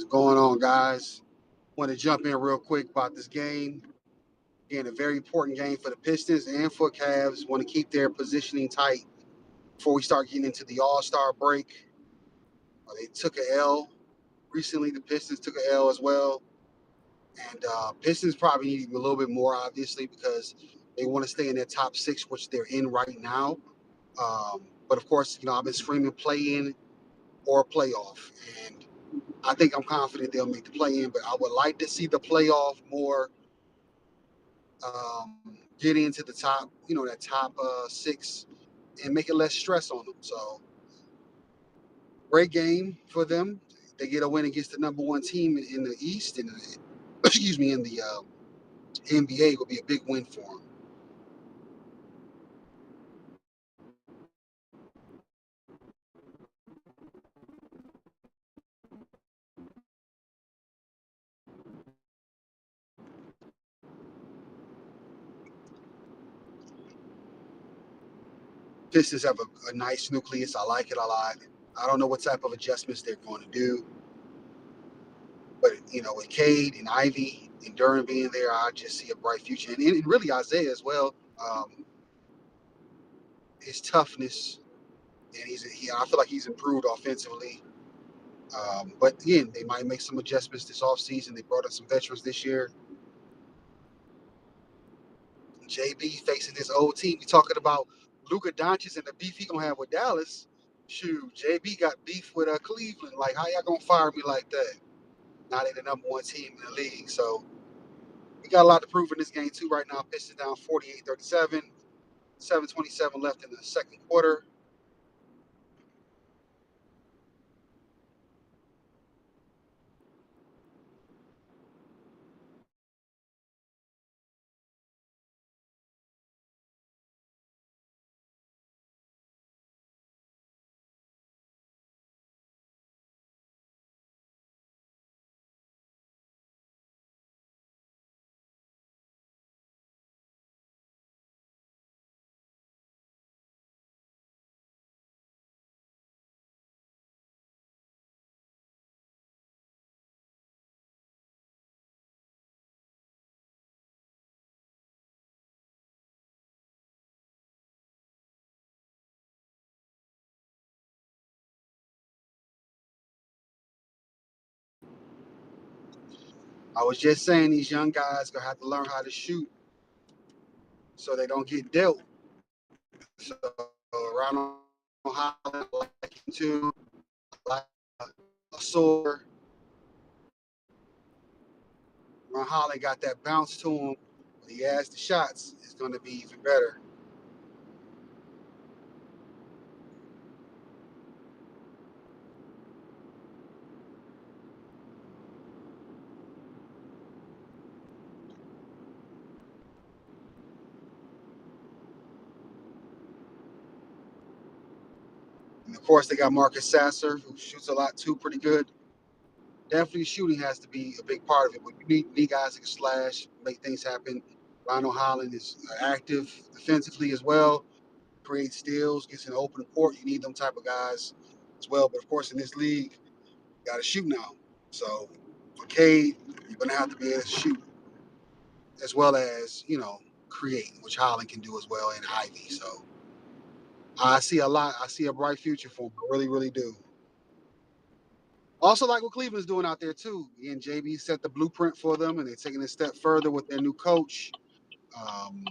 What's going on, guys? Want to jump in real quick about this game. Again, a very important game for the Pistons and for Cavs. Want to keep their positioning tight before we start getting into the All-Star break. They took a L recently. The Pistons took a L as well, and Pistons probably need a little bit more, obviously, because they want to stay in their top six, which they're in right now. But of course, I've been screaming play-in or playoff, and I think I'm confident they'll make the play-in. But I would like to see the playoff more. Get into the top, that top six, and make it less stress on them. So great game for them. They get a win against the number one team in the East, and excuse me, in the NBA will be a big win for them. Pistons have a nice nucleus. I like it a lot. I don't know what type of adjustments they're going to do, but with Cade and Ivy and Durham being there, I just see a bright future, and really Isaiah as well. His toughness, and I feel like he's improved offensively. But again, they might make some adjustments this offseason. They brought in some veterans this year. JB facing his old team. You talking about Luka Doncic and the beef he gonna have with Dallas? Shoot, JB got beef with Cleveland. Like, how y'all gonna fire me like that? Now they the number one team in the league. So we got a lot to prove in this game too right now. Pistons down 48-37. 7:27 left in the second quarter. I was just saying these young guys gonna have to learn how to shoot so they don't get dealt. So around Holland, like him too, like a sore. Ron Holland got that bounce to him. When he has the shots, it's going to be even better. And of course, they got Marcus Sasser, who shoots a lot too, pretty good. Definitely shooting has to be a big part of it, but you need guys that can slash, make things happen. Ronald Holland is active defensively as well, creates steals, gets in the open court. You need them type of guys as well. But of course, in this league, you got to shoot now. So for Cade, you're going to have to be able to shoot as well as, create, which Holland can do as well, and Ivy. So I see a lot. I see a bright future for him. I really, really do. Also, like what Cleveland's doing out there too. And JB set the blueprint for them, and they're taking it a step further with their new coach. Um,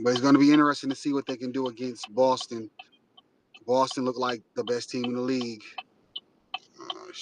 but it's going to be interesting to see what they can do against Boston. Boston looked like the best team in the league. Uh,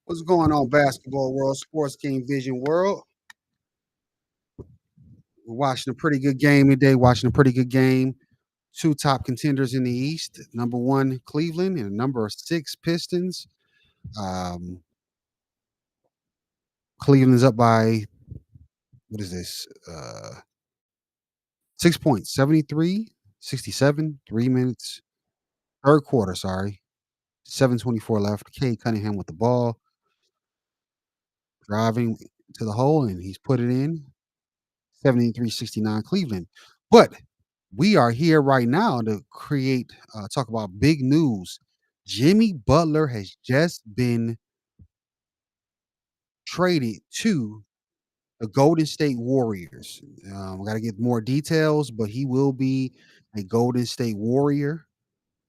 What's going on, basketball world, sports king vision world? We're watching a pretty good game today. Watching a pretty good game. Two top contenders in the East. Number one, Cleveland, and number six, Pistons. Um, Cleveland's up by what is this? 6 points, 73-67, 3 minutes. Third quarter, sorry. 7:24 left. Kate Cunningham with the ball, driving to the hole, and he's put it in. 73-69 Cleveland. But we are here right now to talk about big news. Jimmy Butler has just been traded to the Golden State Warriors. We got to get more details, but he will be a Golden State Warrior.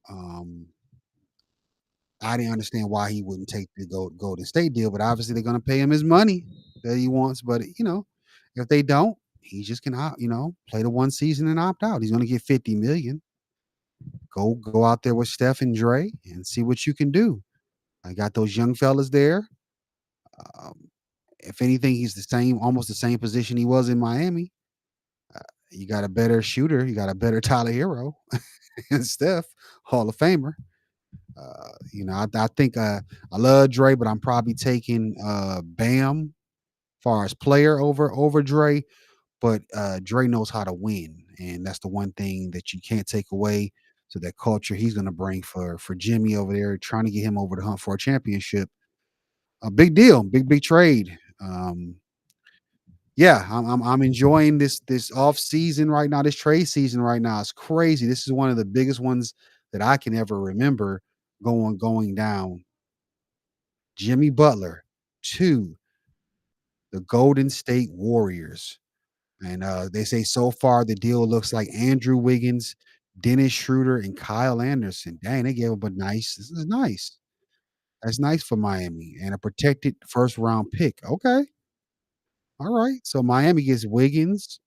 Um, I didn't understand why he wouldn't take the Golden State deal, but obviously they're going to pay him his money that he wants. But if they don't, he just can play the one season and opt out. He's going to get 50 million. Go out there with Steph and Dre and see what you can do. I got those young fellas there. Um, if anything, he's almost the same position he was in Miami. You got a better shooter. You got a better Tyler Hero and Steph, Hall of Famer. I think I love Dre, but I'm probably taking Bam far as player over Dre. But Dre knows how to win, and that's the one thing that you can't take away. So that culture he's going to bring for Jimmy over there, trying to get him over the hunt for a championship. A big deal, big trade. Yeah, I'm enjoying this off season right now. This trade season right now is crazy. This is one of the biggest ones that I can ever remember going down. Jimmy Butler to the Golden State Warriors. And they say so far the deal looks like Andrew Wiggins, Dennis Schroeder, and Kyle Anderson. Dang, they gave him a nice. This is nice. That's nice for Miami and a protected first round pick. Okay, all right. So Miami gets Wiggins.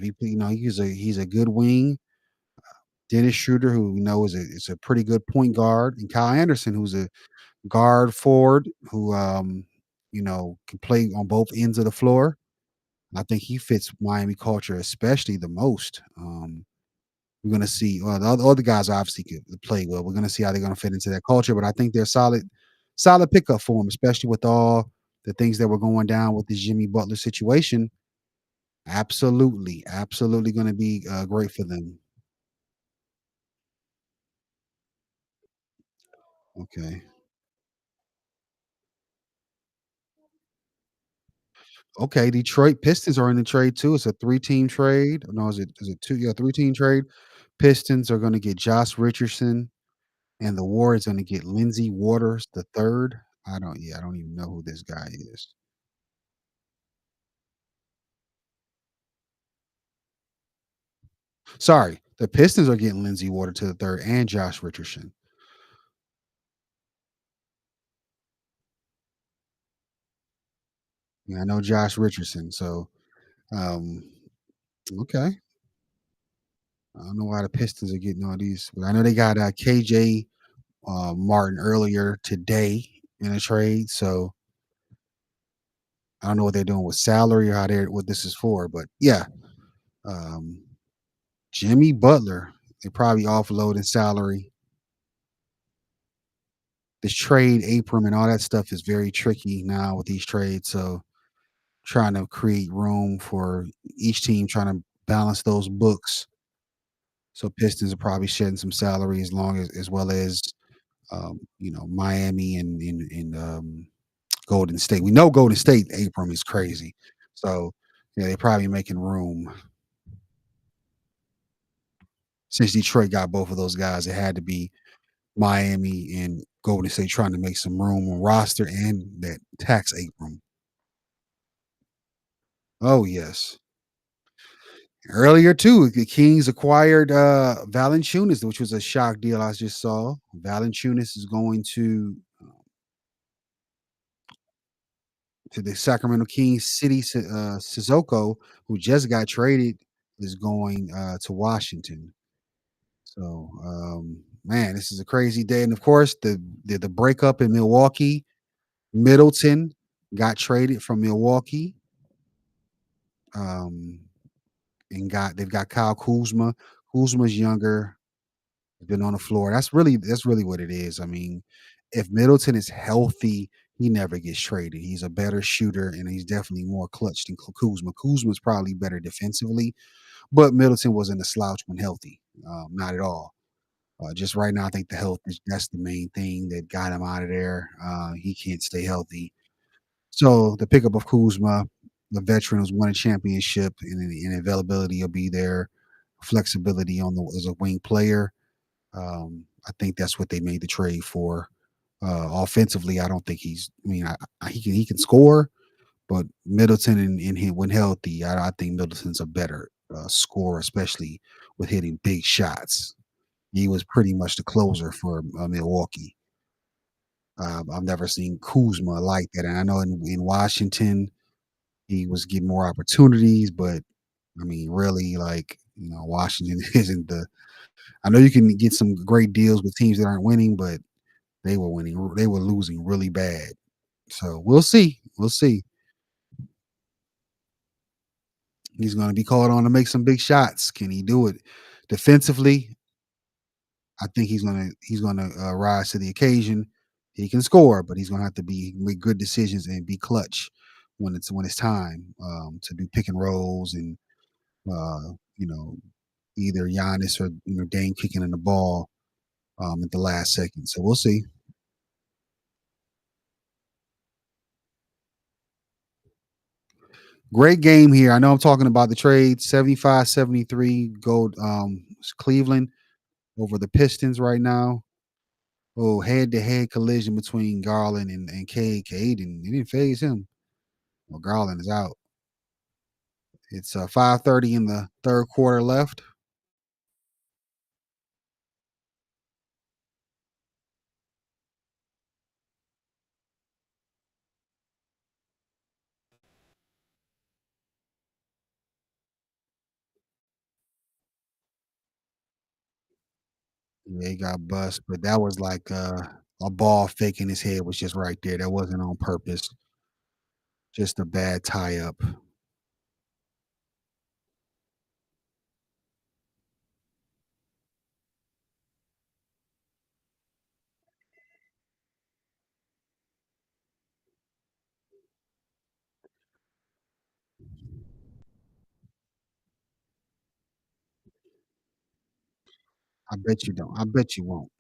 He's a good wing. Dennis Schroeder, who we know is a pretty good point guard, and Kyle Anderson, who's a guard forward who can play on both ends of the floor. I think he fits Miami culture especially the most. We're gonna see. Well, the other guys obviously could play well. We're gonna see how they're gonna fit into that culture, but I think they're solid pickup for him, especially with all the things that were going down with the Jimmy Butler situation. Absolutely gonna be great for them. Okay. Okay, Detroit Pistons are in the trade too. It's a three-team trade. No, is it two? Yeah, three-team trade. Pistons are going to get Josh Richardson, and the Warriors going to get Lindsey Waters the third. I don't even know who this guy is. Sorry, the Pistons are getting Lindsey Waters to the third and Josh Richardson. Yeah, I know Josh Richardson. So, um, okay. I don't know why the Pistons are getting all these, but I know they got KJ Martin earlier today in a trade. So I don't know what they're doing with salary or what this is for, but yeah. Um, Jimmy Butler, they probably offloading salary. This trade Abram and all that stuff is very tricky now with these trades. So trying to create room for each team, trying to balance those books. So Pistons are probably shedding some salary as well as Miami and Golden State. We know Golden State Abram is crazy. So yeah, they're probably making room. Since Detroit got both of those guys, it had to be Miami and Golden State trying to make some room on roster and that tax apron. Oh yes. Earlier too, the Kings acquired Valanciunas, which was a shock deal I just saw. Valanciunas is going to the Sacramento Kings. Sissoko, who just got traded, is going to Washington. So Man, this is a crazy day, and of course, the breakup in Milwaukee. Middleton got traded from Milwaukee, um, and they've got Kyle Kuzma. Kuzma's younger, been on the floor. That's really what it is. I mean, if Middleton is healthy, he never gets traded. He's a better shooter, and he's definitely more clutch than Kuzma. Kuzma's probably better defensively, but Middleton wasn't a slouch when healthy. Not at all. Just right now, I think the health is that's the main thing that got him out of there. He can't stay healthy. So the pickup of Kuzma, the veteran who's won a championship, and availability will be there. Flexibility on the as a wing player. I think that's what they made the trade for. Offensively, I don't think he's. I mean, he can score, but Middleton and him when healthy, I think Middleton's a better scorer, especially with hitting big shots. He was pretty much the closer for Milwaukee. I've never seen Kuzma like that, and I know in Washington he was getting more opportunities, but I mean, really, like Washington isn't the. I know you can get some great deals with teams that aren't winning, but they were winning. They were losing really bad. So we'll see. We'll see. He's going to be called on to make some big shots. Can he do it defensively? I think he's gonna rise to the occasion. He can score, but he's gonna have to make good decisions and be clutch when it's time to do pick and rolls and uh, you know either Giannis or Dame kicking in the ball at the last second. So we'll see. Great game here. I know I'm talking about the trade 75-73 gold Cleveland over the Pistons right now. Oh, head to head collision between Garland and Cade. And it didn't phase him. Well, Garland is out. It's 5:30 in the third quarter left. Yeah, he got bust, but that was like a ball fake in his head was just right there. That wasn't on purpose. Just a bad tie up. I bet you don't. I bet you won't.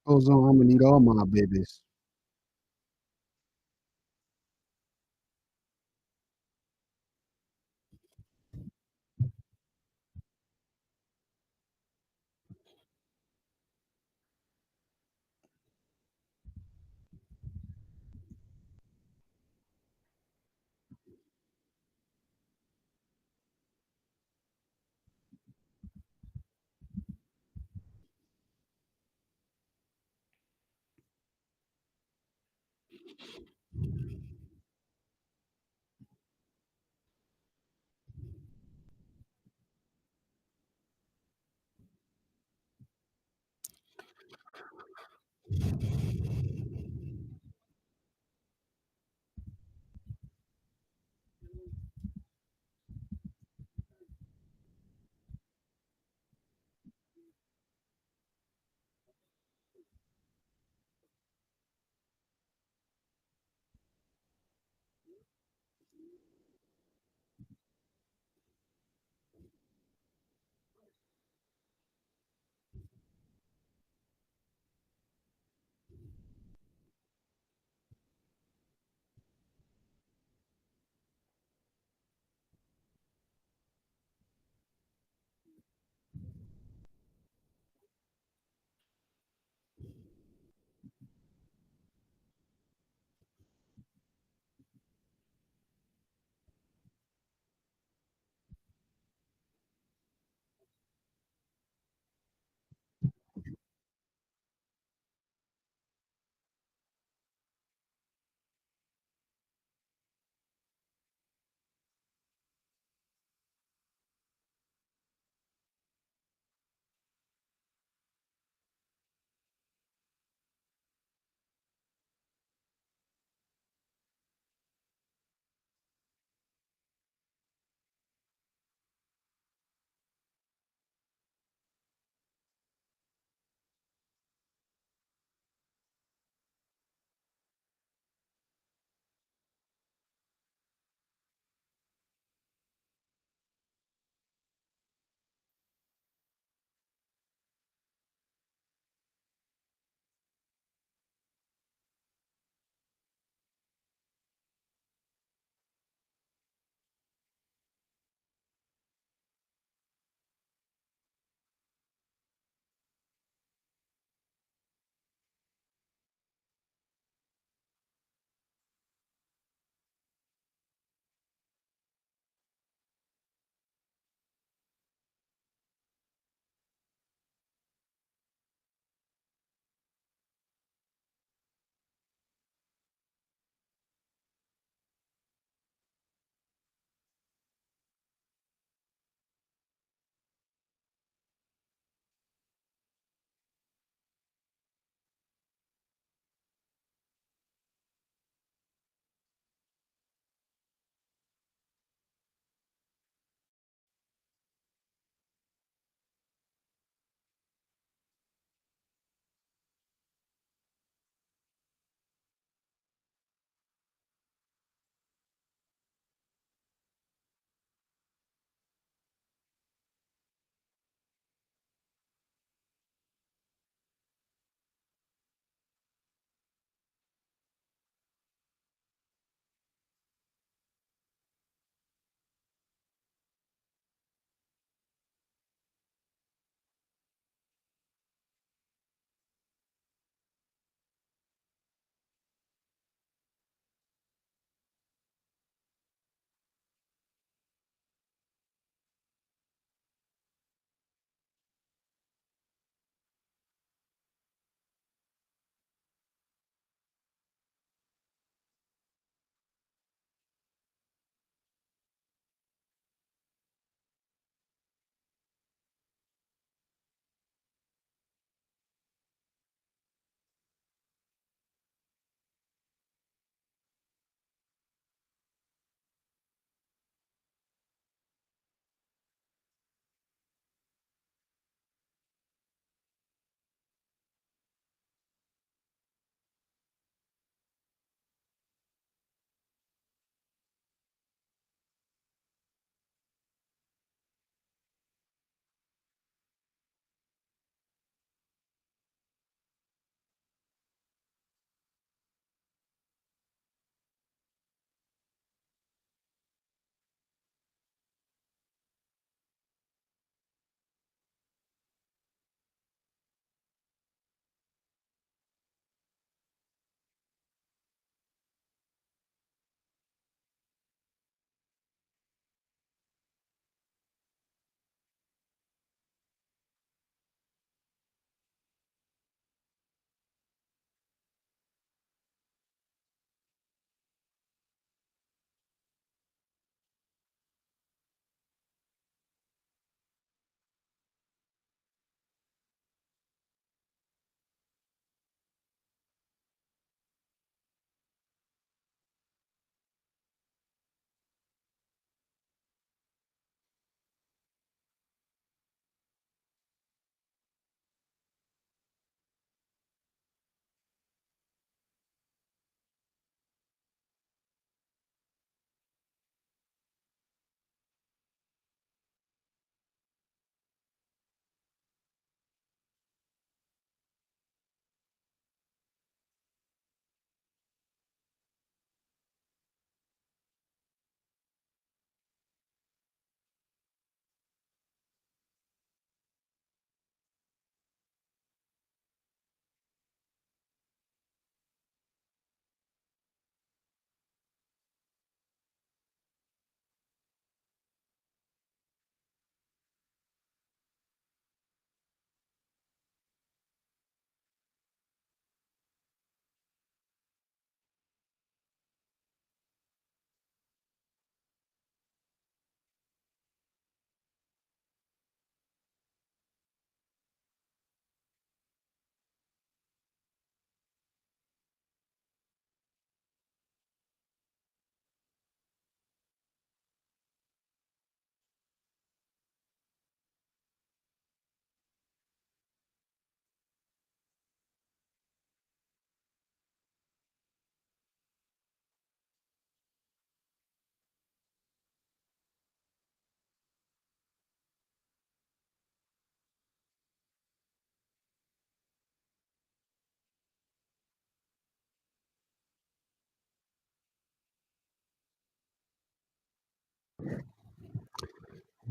Goes on, I'm gonna need all my babies.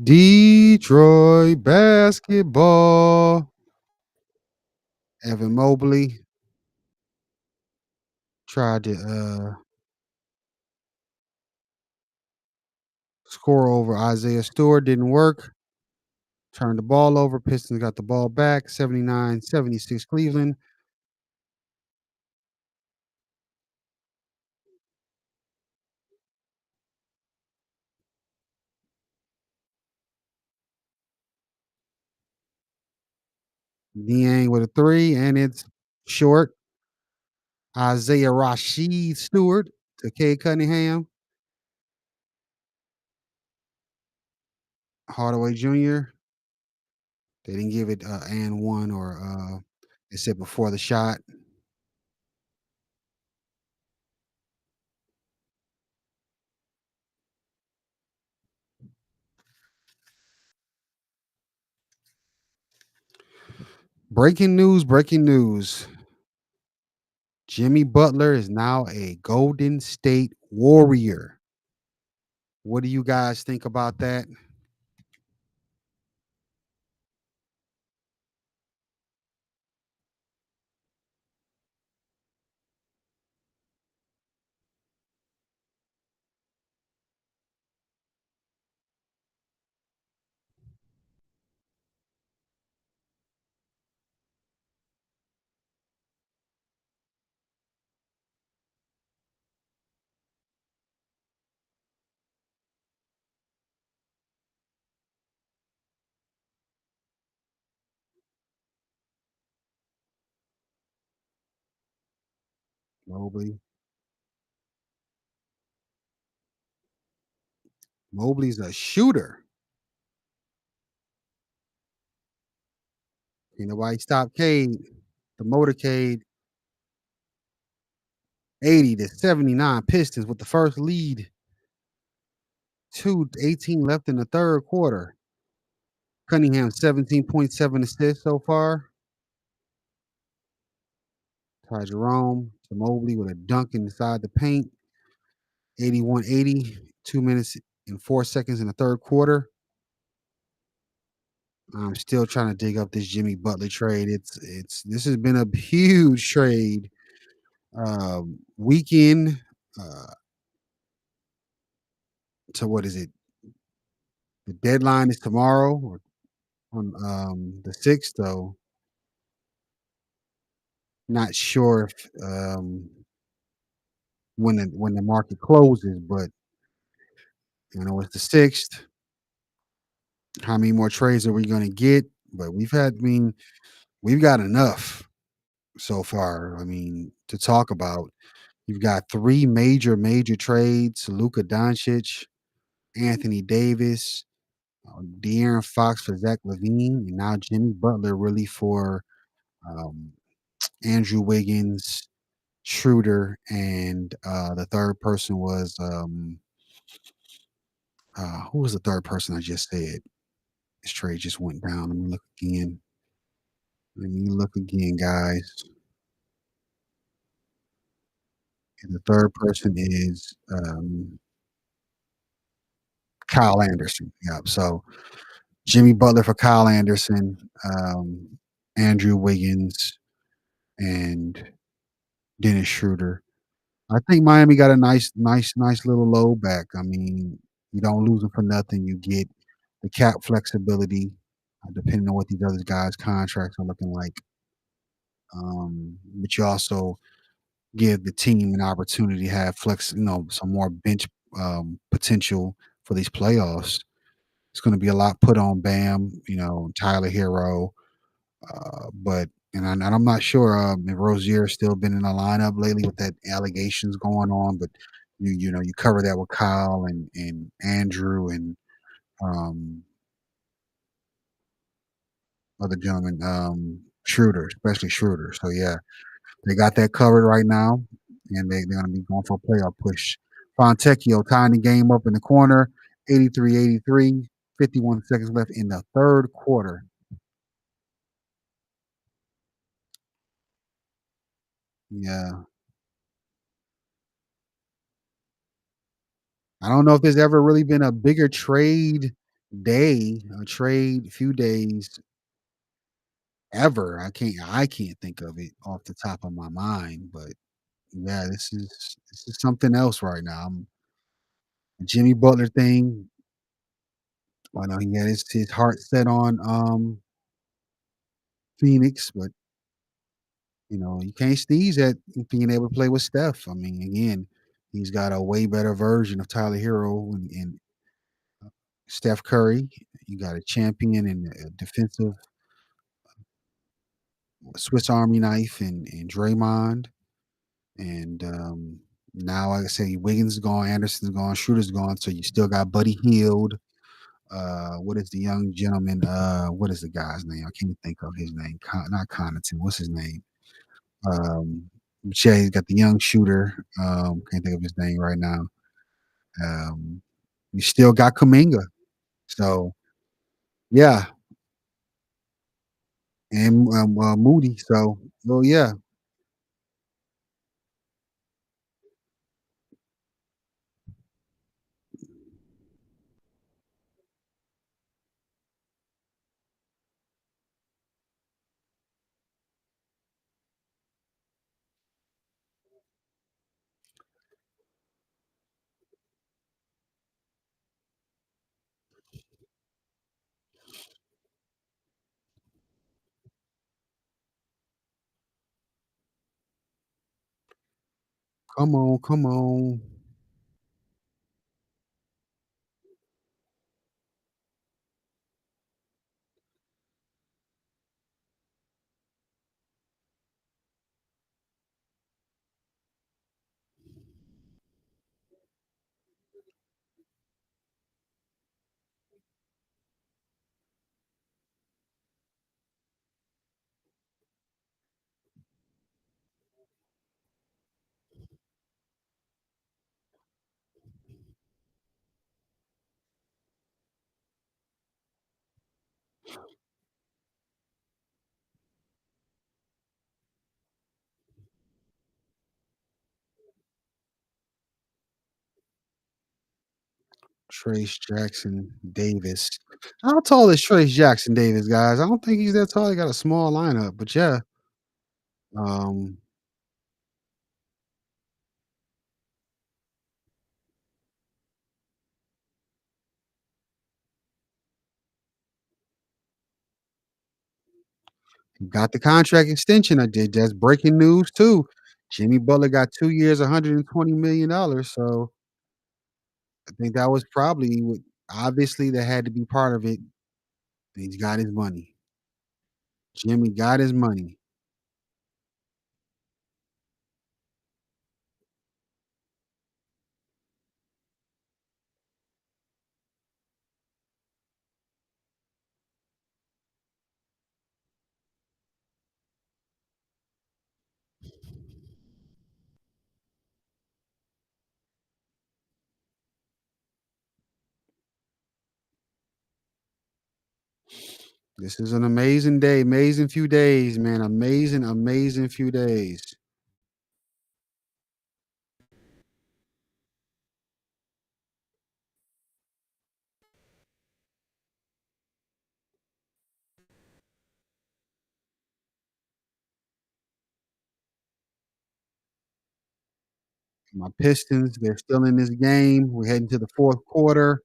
Detroit basketball. Evan Mobley tried to score over Isaiah Stewart, didn't work. Turned the ball over. Pistons got the ball back. 79-76 Cleveland. Niang with a three, and it's short. Isaiah Rashid Stewart to Cade Cunningham. Hardaway Jr. They didn't give it and one or they said before the shot. Breaking news, breaking news. Jimmy Butler is now a Golden State Warrior. What do you guys think about that? Mobley. Mobley's a shooter. You know why he stopped Cade? The motorcade 80-79 Pistons with the first lead. 2:18 left in the third quarter. Cunningham 17.7 assists so far. Ty Jerome to Mobley with a dunk inside the paint. 81-80, 2 minutes and 4 seconds in the third quarter. I'm still trying to dig up this Jimmy Butler trade. It's this has been a huge trade. Weekend to what is it? The deadline is tomorrow or on the 6th, though. Not sure if when the market closes, but you know it's the 6th. How many more trades are we going to get? But we've got enough so far. I mean, to talk about. You've got three major trades: Luka Doncic, Anthony Davis, De'Aaron Fox for Zach LaVine, and now Jimmy Butler really for um, Andrew Wiggins, Schroeder, and the third person was who was the third person I just said? This trade just went down. Let me look again. Let me look again, guys. And the third person is Kyle Anderson. Yep. So Jimmy Butler for Kyle Anderson, Andrew Wiggins, and Dennis Schroeder. I think Miami got a nice little low back. I mean, you don't lose them for nothing. You get the cap flexibility, depending on what these other guys' contracts are looking like. But you also give the team an opportunity to have some more bench potential for these playoffs. It's going to be a lot put on Bam, Tyler Hero, but and I'm not sure if Rozier's still been in the lineup lately with that allegations going on, but you cover that with Kyle and Andrew and um, other gentlemen, Schroeder, especially Schroeder. So yeah, they got that covered right now, and they're going to be going for a playoff push. Fontecchio tying the game up in the corner, 83-83, 51 seconds left in the third quarter. Yeah. I don't know if there's ever really been a bigger trade day, a trade few days ever. I can't think of it off the top of my mind, but yeah, this is something else right now. Jimmy Butler thing, I know he had his heart set on Phoenix, but you can't sneeze at being able to play with Steph. I mean, again, he's got a way better version of Tyler Hero and Steph Curry. You got a champion and a defensive Swiss Army knife and Draymond. And now, like I say, Wiggins is gone, Anderson's gone, Schroeder's gone. So you still got Buddy Hield. What is the young gentleman? What is the guy's name? I can't think of his name. Not Connaughton. What's his name? Um, yeah, he's got the young shooter. Can't think of his name right now. Um, you still got Kaminga. So yeah, and Moody. So yeah, come on, come on. Trace Jackson Davis. How tall is Trace Jackson Davis, guys? I don't think he's that tall. He got a small lineup, but yeah. Um, he got the contract extension. I did. That's breaking news too. Jimmy Butler got 2 years, $120 million. So I think that was probably obviously that had to be part of it. He's got his money. Jimmy got his money. This is an amazing day, amazing few days, man. Amazing, amazing few days. My Pistons, they're still in this game. We're heading to the fourth quarter.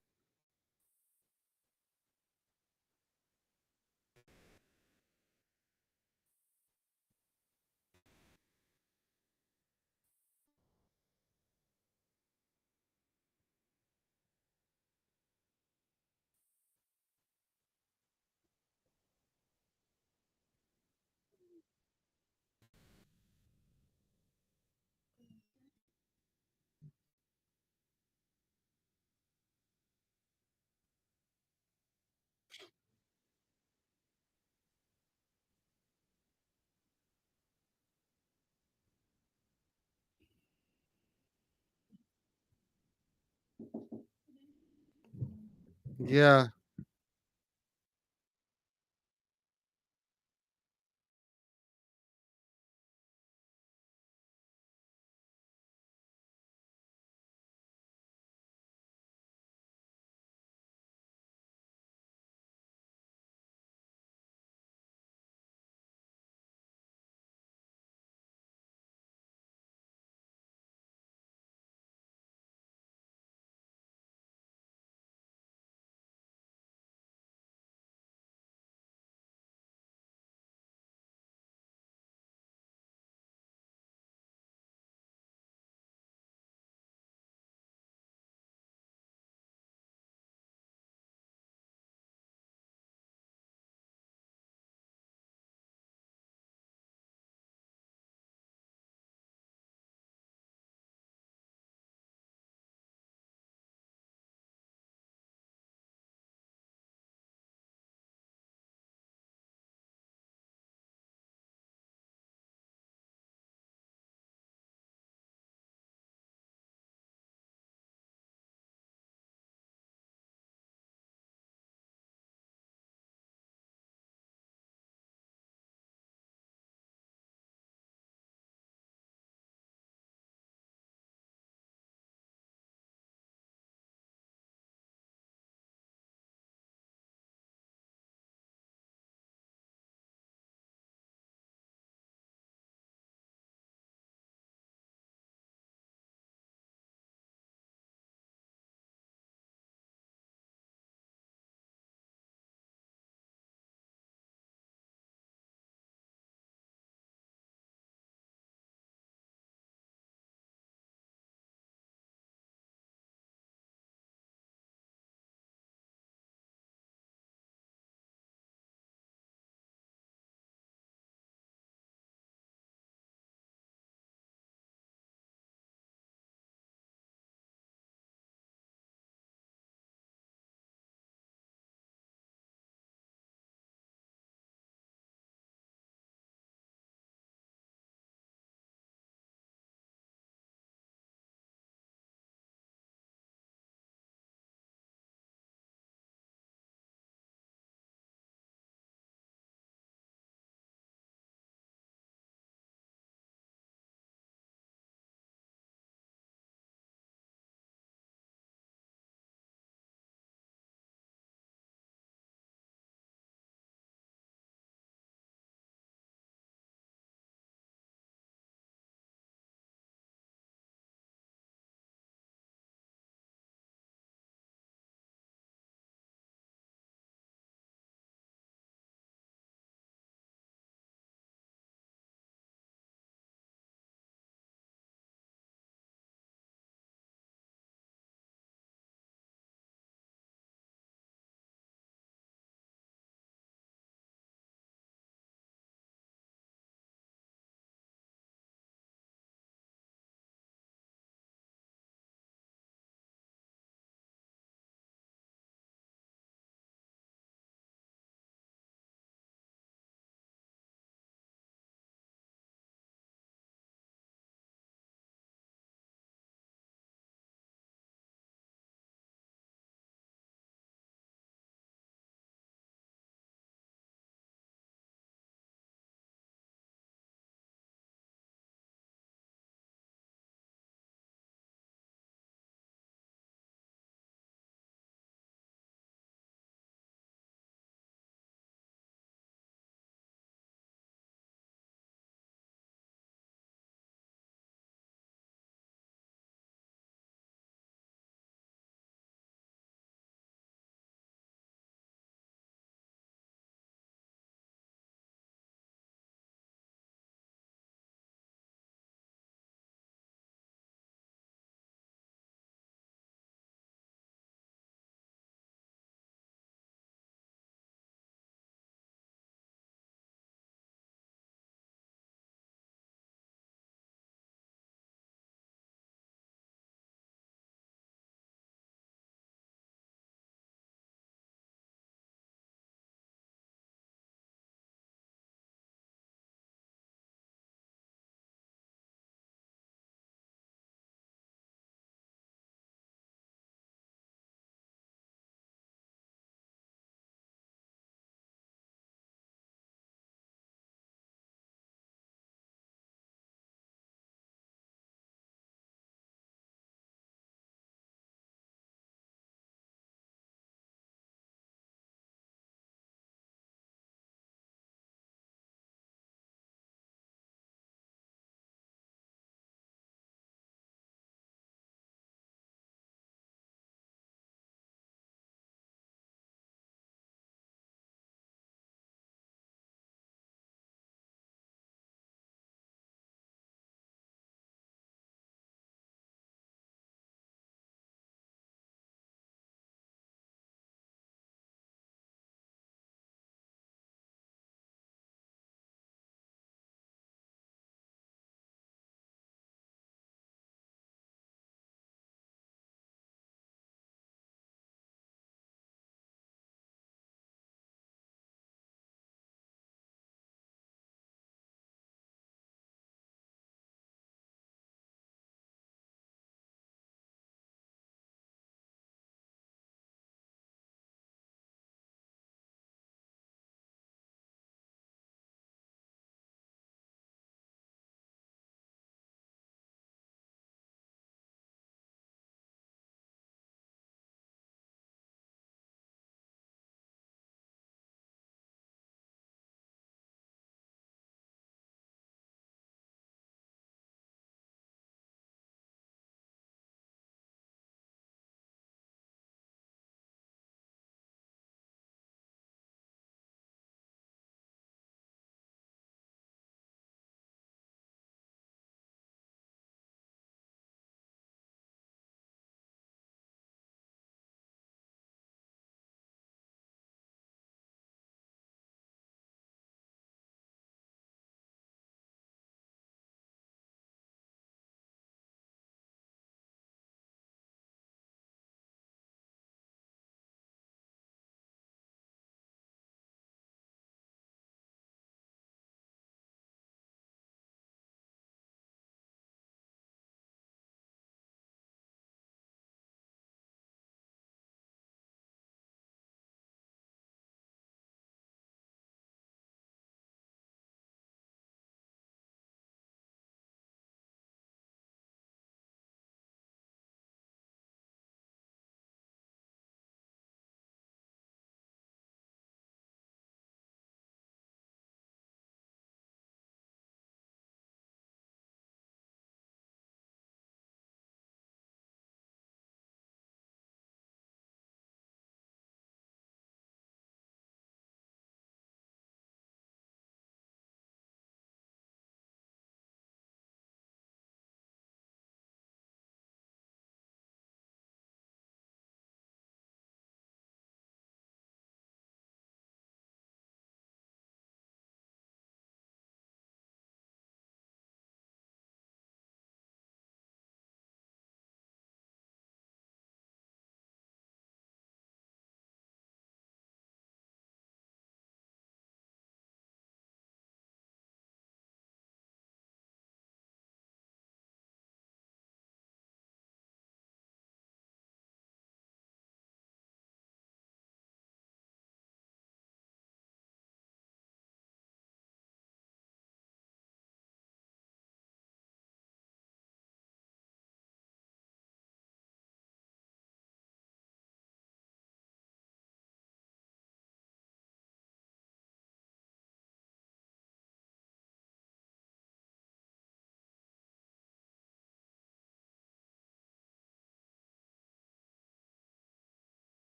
Yeah,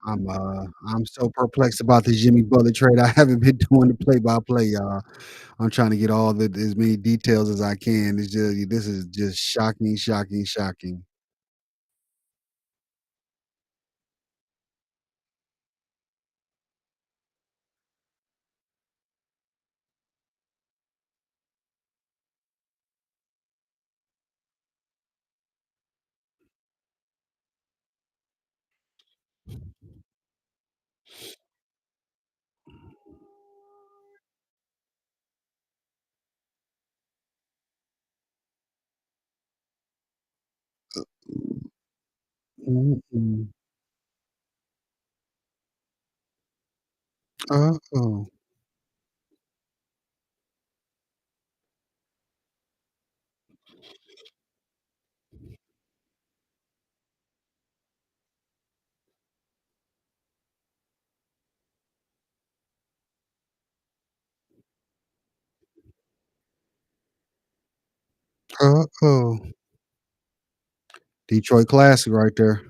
I'm so perplexed about the Jimmy Butler trade. I haven't been doing the play-by-play, y'all. I'm trying to get all the as many details as I can. It's just this is just shocking, shocking, shocking. Mm-mm. Uh-oh. Uh-oh. Detroit classic right there.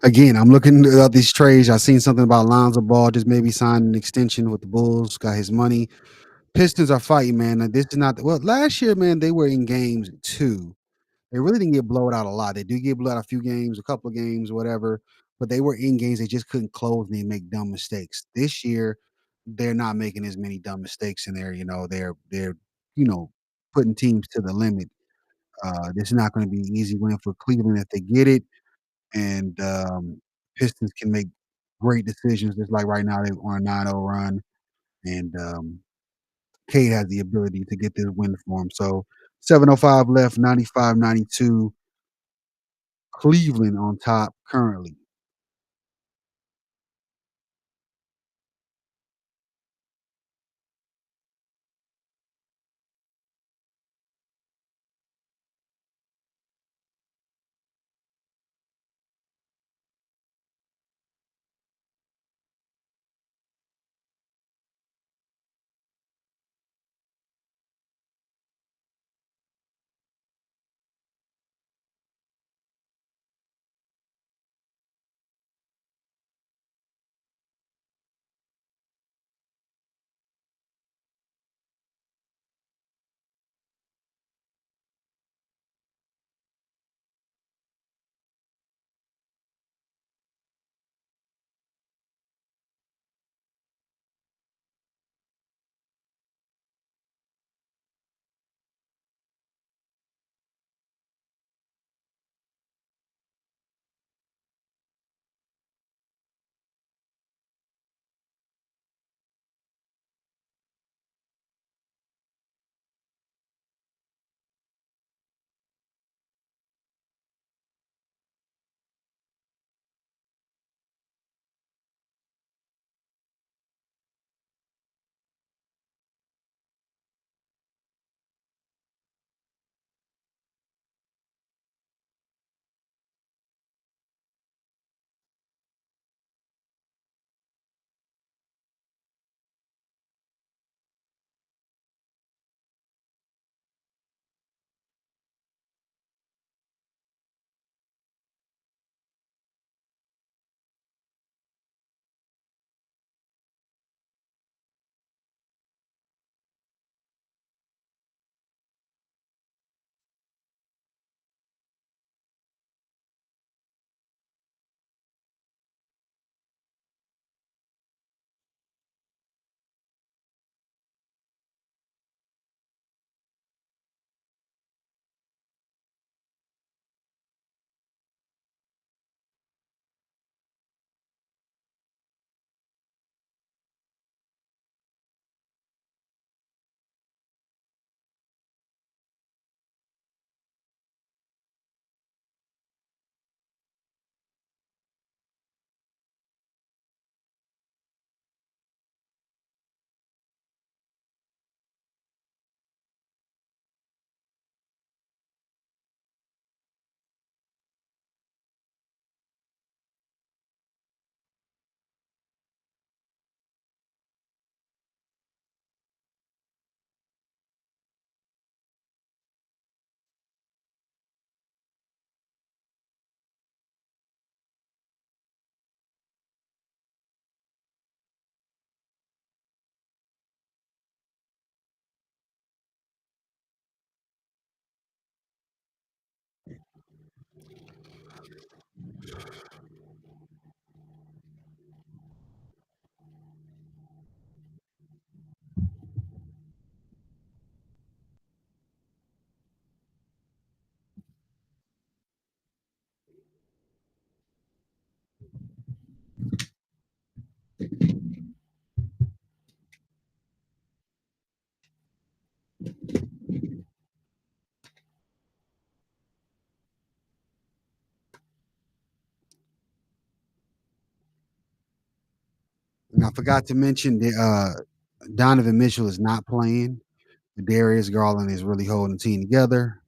Again, I'm looking at these trades. I seen something about Lonzo Ball just maybe signed an extension with the Bulls, got his money. Pistons are fighting, man. This is not well. Last year, man, they were in games too. They really didn't get blown out a lot. They do get blown out a few games, a couple of games, whatever. But they were in games they just couldn't close and they make dumb mistakes. This year, they're not making as many dumb mistakes in there. They're putting teams to the limit. This is not going to be an easy win for Cleveland if they get it. And Pistons can make great decisions. Just like right now, they're on a 9-0 run, and Cade has the ability to get this win for him. So 7:05 left, 95-92. Cleveland on top currently. And I forgot to mention the Donovan Mitchell is not playing. Darius Garland is really holding the team together.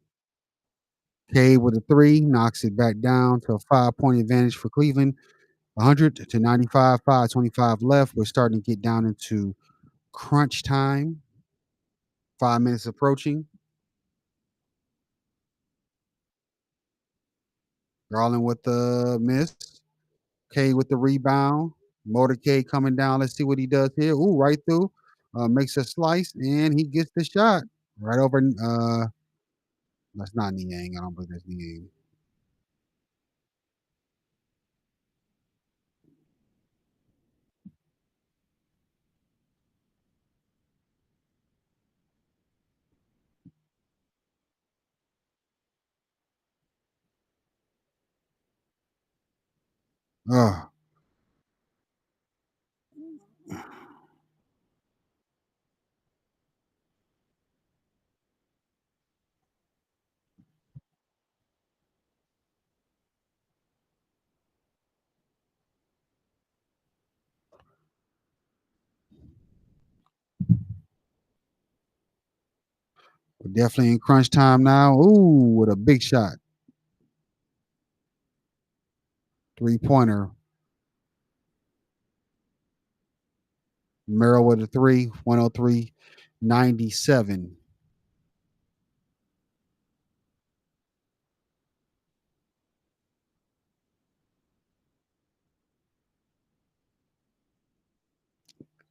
Cade with a three knocks it back down to a 5 point advantage for Cleveland. 100 to 95, 5:25 left. We're starting to get down into crunch time. 5 minutes approaching. Garland with the miss. Cade with the rebound. Motorcade coming down. Let's see what he does here. Ooh, right through. Makes a slice and he gets the shot right over. That's not Niang. I don't believe that's Niang. Oh, we're definitely in crunch time now. Ooh, with a big shot. 3 pointer. Merrill with a three. 103-97.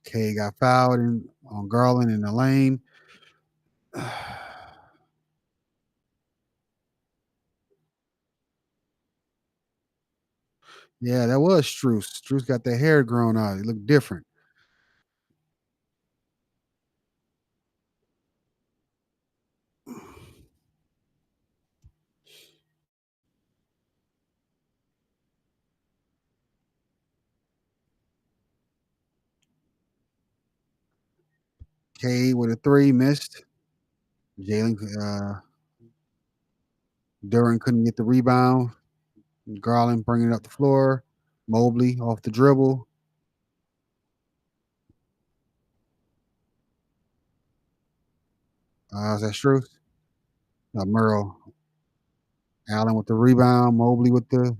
K got fouled on Garland in the lane. Yeah, that was Struce. Struce got the hair grown out. He looked different. K with a three, missed. Jalen Duran couldn't get the rebound. Garland bringing it up the floor. Mobley off the dribble. Is that Struce? Merle. Allen with the rebound. Mobley with the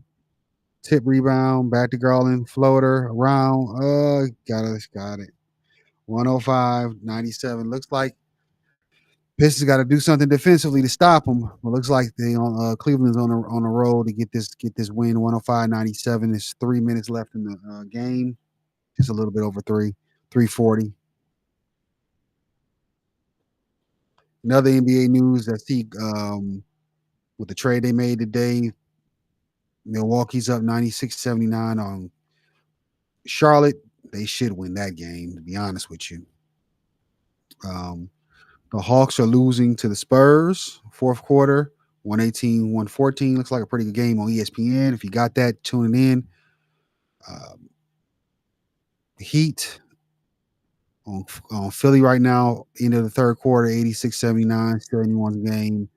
tip rebound. Back to Garland. Floater around. Got it. 105-97. Looks like Pistons got to do something defensively to stop them. It looks like they on Cleveland's on a roll to get this win. 105-97. There's 3 minutes left in the game. Just a little bit over 340. Another NBA news I see with the trade they made today. Milwaukee's up 96-79 on Charlotte. They should win that game, to be honest with you. Um, the Hawks are losing to the Spurs, fourth quarter, 118-114. Looks like a pretty good game on ESPN. If you got that, tuning in. Um, Heat on Philly right now, end of the third quarter, 86-79, still anyone's game.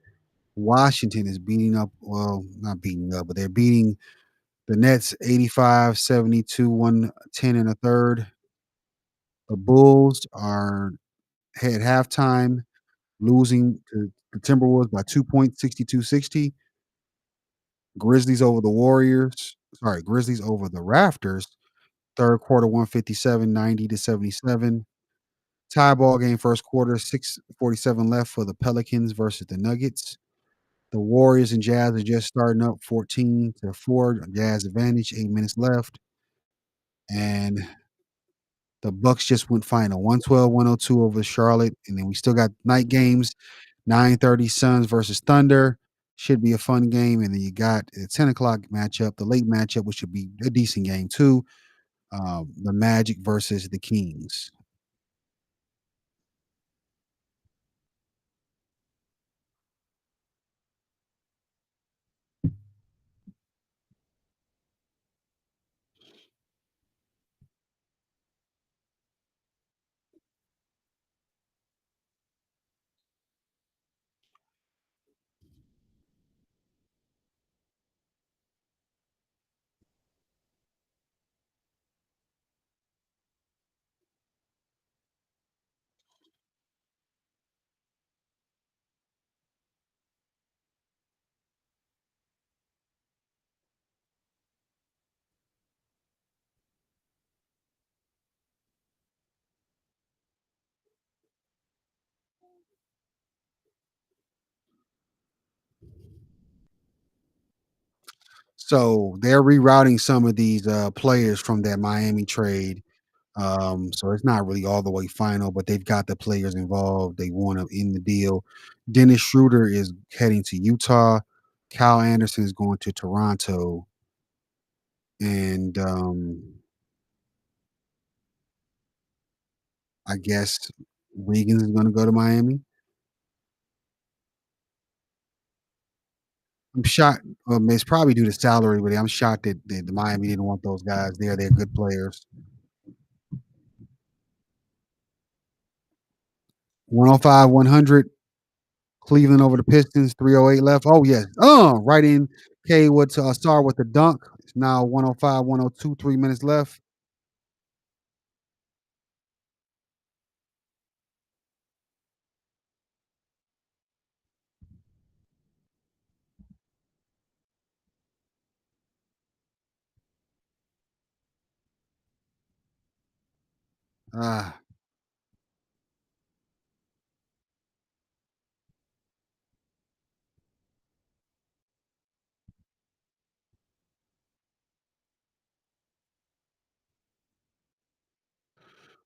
Washington is beating up, well, not beating up, but they're beating the Nets 85-72, 110 in the third. The Bulls are at halftime losing to the Timberwolves by 2 points, 62-60. Grizzlies over the Warriors. Sorry, Grizzlies over the Rafters. Third quarter, 157, 90-77. Tie ball game, first quarter, 6:47 left for the Pelicans versus the Nuggets. The Warriors and Jazz are just starting up 14-4. Jazz advantage, 8 minutes left. And the Bucks just went final 112-102 over Charlotte. And then we still got night games, 9:30 Suns versus Thunder. should be a fun game. And then you got a 10 o'clock matchup, the late matchup, which should be a decent game too. The Magic versus the Kings. So they're rerouting some of these players from that Miami trade. So it's not really all the way final, but they've got the players involved. They want to end the deal. Dennis Schroeder is heading to Utah. Kyle Anderson is going to Toronto, and I guess Wiggins is going to go to Miami. I'm shocked. It's probably due to salary, but I'm shocked that the Miami didn't want those guys there. They're good players. 105, 100. Cleveland over the Pistons. 3:08 left. Oh yes. Right in. K with Star with the dunk. It's now 105, 102. 3 minutes left. Ah,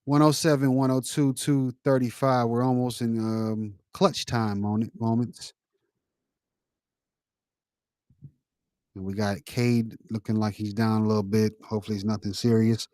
107, 102, 235. We're almost in clutch time moments. And we got Cade looking like he's down a little bit. Hopefully it's nothing serious.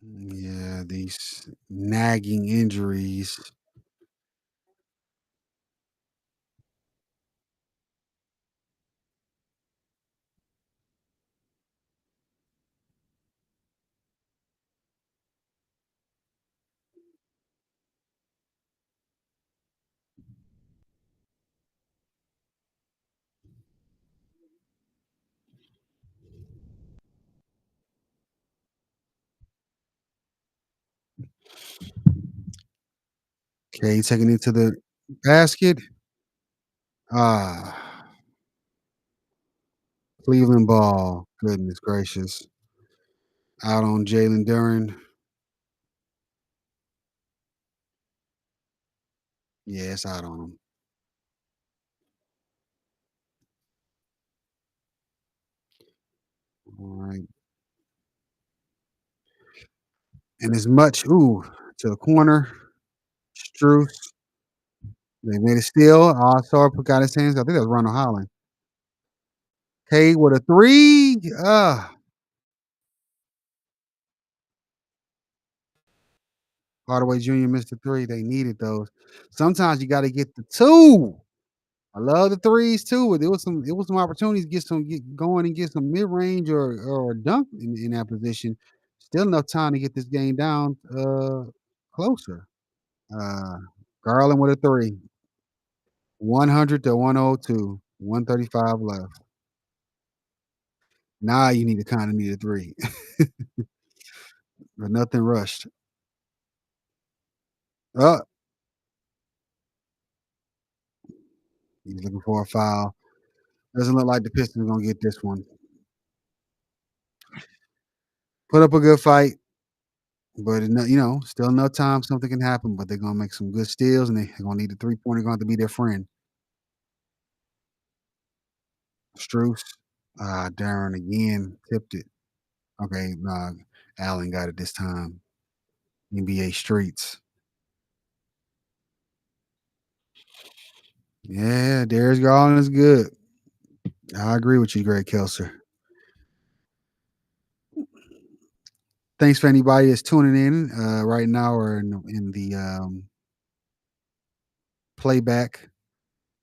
Yeah, these nagging injuries. Okay, taking it to the basket. Ah, Cleveland ball. Goodness gracious. Out on Jalen Duran. Yeah, it's out on him. All right. And as much, to the corner. Struce. They made it steal. All-Star got his hands. I think that was Ronald Holland. Cade with a three. Hardaway Jr. missed the three. They needed those. Sometimes you got to get the two. I love the threes too. There was some opportunities to get going and get some mid range or a dunk in that position. Still enough time to get this game down closer. Uh, Garland with a three. 100 to 102. 135 left. Now you need to kind of need a three, but nothing rushed. Oh, he's looking for a foul. Doesn't look like the Pistons are gonna get this one. Put up a good fight, but still enough time something can happen. But they're gonna make some good steals, and they're gonna need the 3 pointer. Going to be their friend. Struess, Darren again tipped it. Okay, nah, Allen got it this time. NBA streets. Yeah, Darius Garland is good. I agree with you, Greg Kelser. Thanks for anybody that's tuning in right now or in the playback.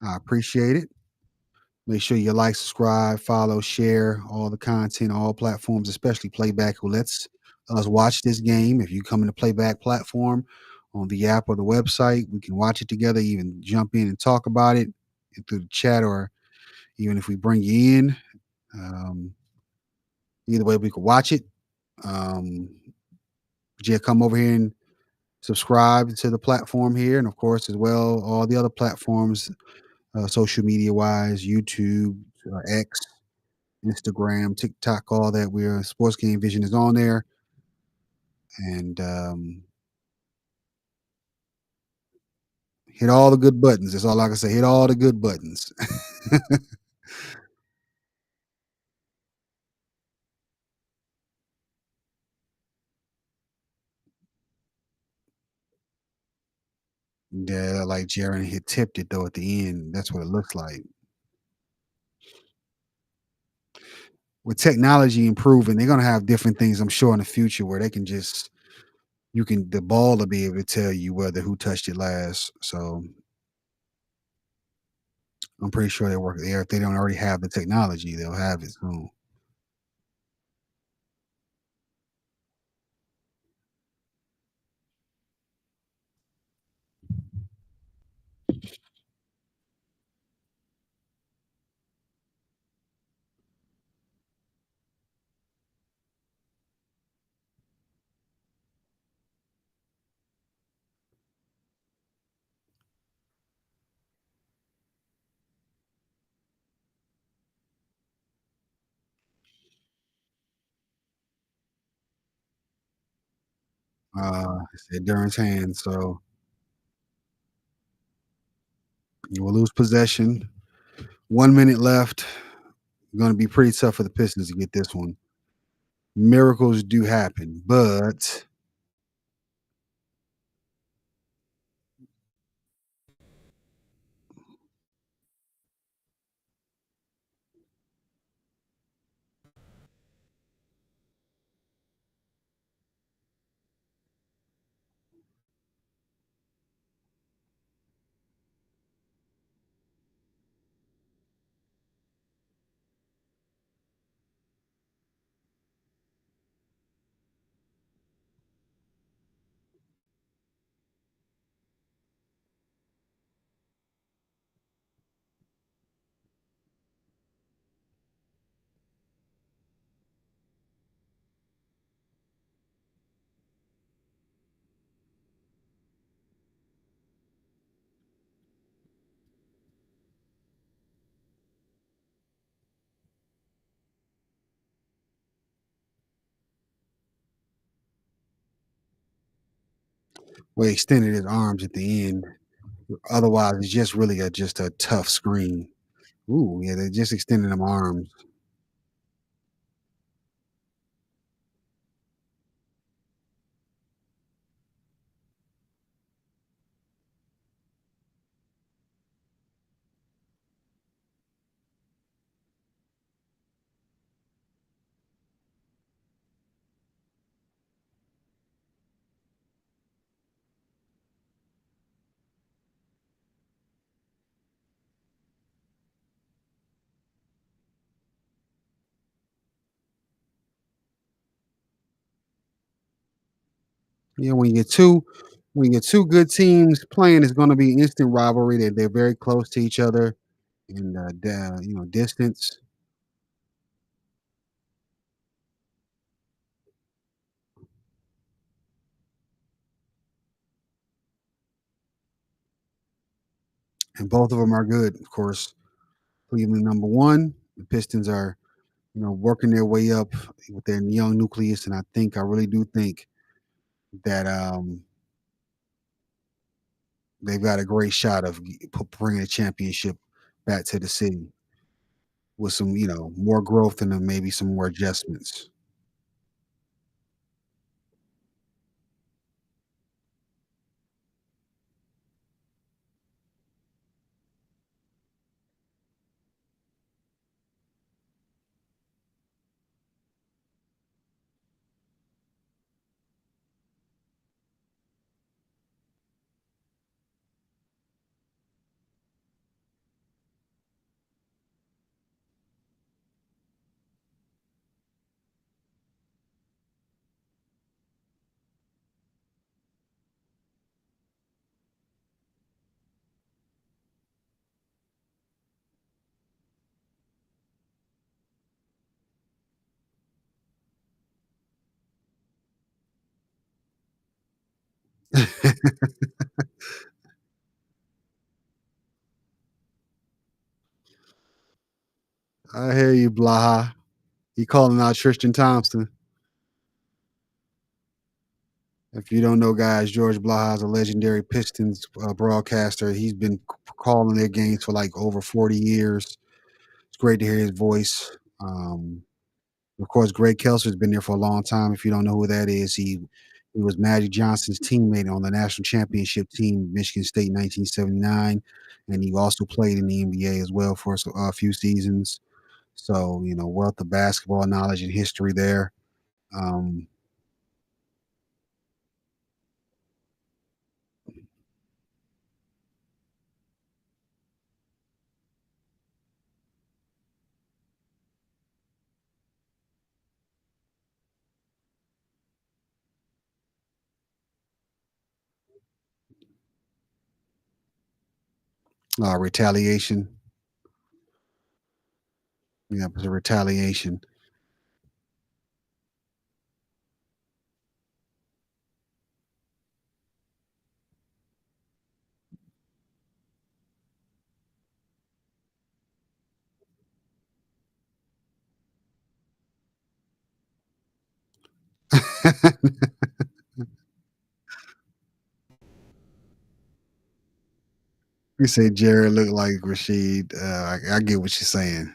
I appreciate it. Make sure you like, subscribe, follow, share all the content, all platforms, especially playback, who lets us watch this game. If you come in the playback platform on the app or the website, we can watch it together, even jump in and talk about it through the chat, or even if we bring you in. Um, Either way, we can watch it. Um, just come over here and subscribe to the platform here, and of course, as well, all the other platforms, social media wise, YouTube, X, Instagram, TikTok, all that. We're Sports Game Vision is on there, and hit all the good buttons. That's all I can say. Hit all the good buttons. Yeah, like Jaron hit tipped it though at the end. That's what it looks like. With technology improving, they're gonna have different things, I'm sure, in the future where they can just the ball will be able to tell you whether who touched it last. So I'm pretty sure they work there. If they don't already have the technology, they'll have it soon. It's at Duran's hands, so you will lose possession. 1 minute left. Going to be pretty tough for the Pistons to get this one. Miracles do happen, but we extended his arms at the end. Otherwise, it's just really just a tough screen. Ooh, yeah, they just extended them arms. Yeah, when you get two good teams playing, it's going to be instant rivalry. They're very close to each other in distance, and both of them are good. Of course, Cleveland number one. The Pistons are working their way up with their young nucleus, and I really do think that they've got a great shot of bringing the championship back to the city with some more growth and then maybe some more adjustments. I hear you, Blaha. You calling out Tristan Thompson. If you don't know, guys, George Blaha is a legendary Pistons broadcaster. He's been calling their games for like over 40 years. It's great to hear his voice. Of course, Greg Kelser's been there for a long time. If you don't know who that is, he was Magic Johnson's teammate on the national championship team, Michigan State, 1979, and he also played in the NBA as well for a few seasons. So wealth of basketball knowledge and history there. Um, Retaliation. Yeah, it was a retaliation. You say Jared looked like Rashid. I get what you're saying.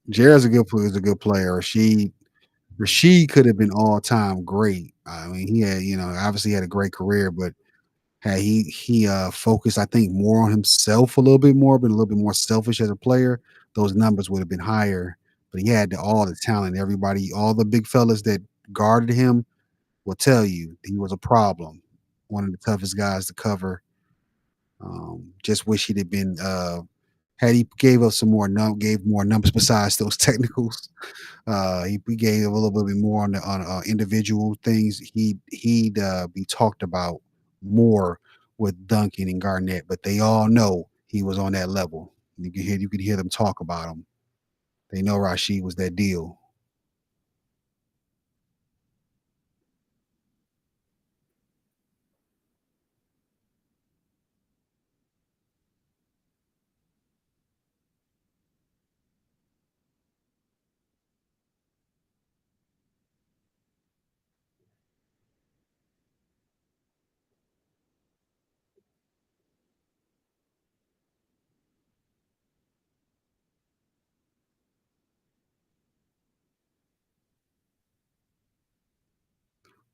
Jared's a good player. Is a good player. Rashid could have been all time great. I mean, he had obviously had a great career, but had he focused, I think, more on himself a little bit more, been a little bit more selfish as a player, those numbers would have been higher. But he had all the talent. Everybody, all the big fellas that guarded him will tell you he was a problem. One of the toughest guys to cover. Just wish he'd have been had he gave us some more gave more numbers besides those technicals. He gave a little bit more on individual things. He'd be talked about more with Duncan and Garnett, but they all know he was on that level. You could hear them talk about him. They know Rashid was that deal.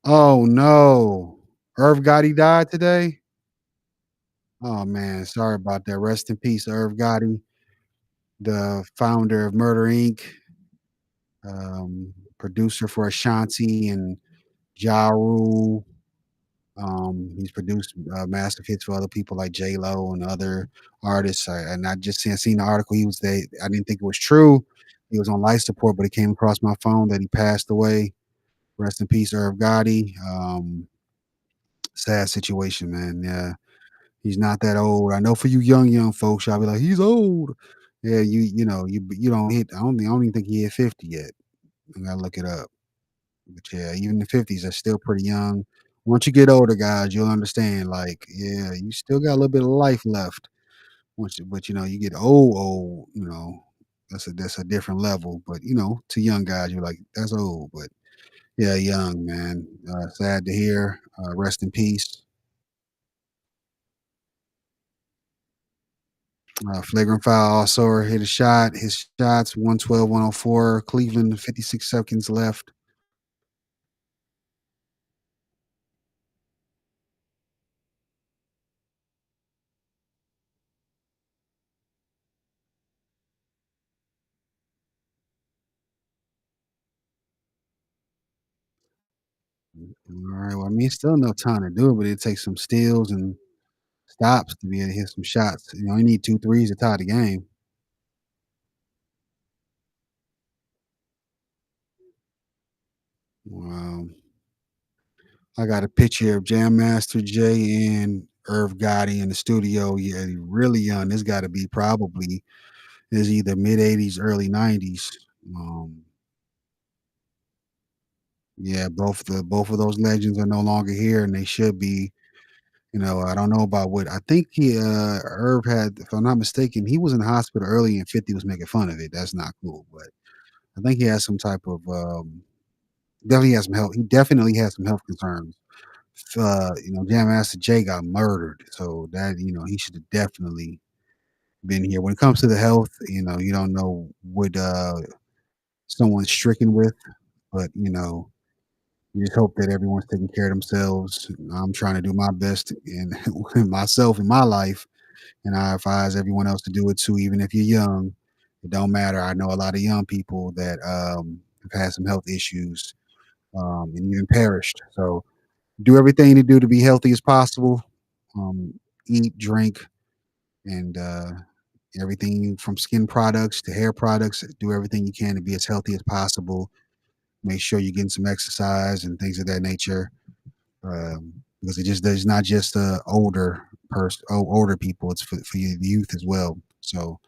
Oh no, Irv Gotti died today. Oh man, sorry about that. Rest in peace, Irv Gotti, the founder of Murder Inc., producer for Ashanti and Ja Rule. He's produced massive hits for other people like J Lo and other artists. And I just seen the article. I didn't think it was true. He was on life support, but it came across my phone that he passed away. Rest in peace, Irv Gotti. Sad situation, man. Yeah, he's not that old. I know for you young folks, y'all be like, he's old. Yeah, you don't hit. I don't even think he hit 50 yet. I gotta look it up. But yeah, even the 50s are still pretty young. Once you get older, guys, you'll understand. Like, yeah, you still got a little bit of life left. But you get old. That's a different level. But to young guys, you're like, that's old. But yeah, young man. Sad to hear. Rest in peace. Flagrant foul. Also hit a shot. His shots 112, 104. Cleveland, 56 seconds left. All right. Well, I mean, still no time to do it, but it takes some steals and stops to be able to hit some shots. You need two threes to tie the game. Um, I got a picture of Jam Master Jay and Irv Gotti in the studio. Yeah, really young. This got to be probably is either mid '80s, early '90s. Um, yeah, both of those legends are no longer here, and they should be. I don't know about what I think Irv had, if I'm not mistaken, he was in the hospital early and 50 was making fun of it. That's not cool, but I think he has some type of definitely has some health. He definitely has some health concerns. Jam Master Jay got murdered, so that he should have definitely been here. When it comes to the health, you don't know what someone's stricken with, but you just hope that everyone's taking care of themselves. I'm trying to do my best in myself in my life, and I advise everyone else to do it too. Even if you're young, it don't matter. I know a lot of young people that have had some health issues and even perished. So do everything to do to be healthy as possible. Eat, drink, and everything from skin products to hair products. Do everything you can to be as healthy as possible. Make sure you're getting some exercise and things of that nature. Because there's not just older people. It's for the youth as well. So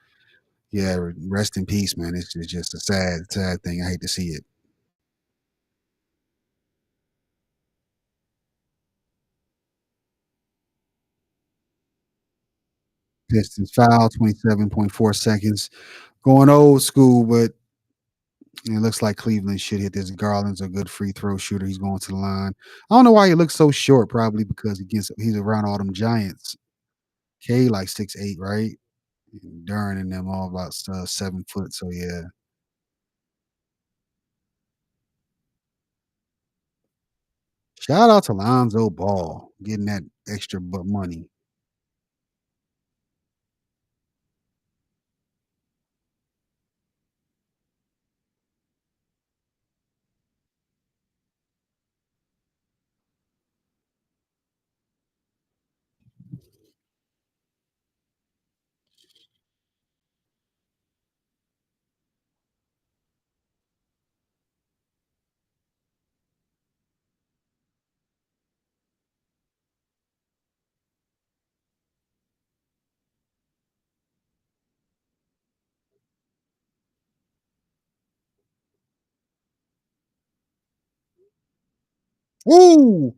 yeah, rest in peace, man. It's just a sad thing. I hate to see it. Pistons foul, 27.4 seconds. Going old school, but it looks like Cleveland should hit this. Garland's a good free throw shooter. He's going to the line. I don't know why he looks so short. Probably because he's around all them giants. K like 6'8", right? Duran and them all about 7 foot. So yeah. Shout out to Lonzo Ball getting that extra but money. Woo!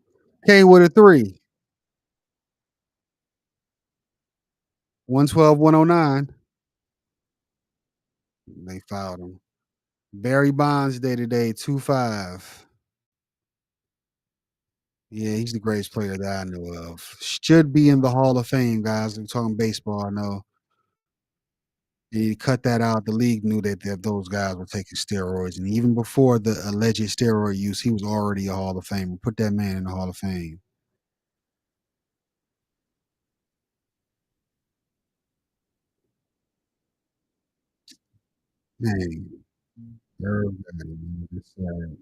K with a three. 112, 109. They fouled him. Barry Bonds day to day, 2-5. Yeah, he's the greatest player that I know of. Should be in the Hall of Fame, guys. I'm talking baseball. I know. He cut that out. The league knew that those guys were taking steroids, and even before the alleged steroid use, he was already a Hall of Famer. Put that man in the Hall of Fame. Man, everybody, man,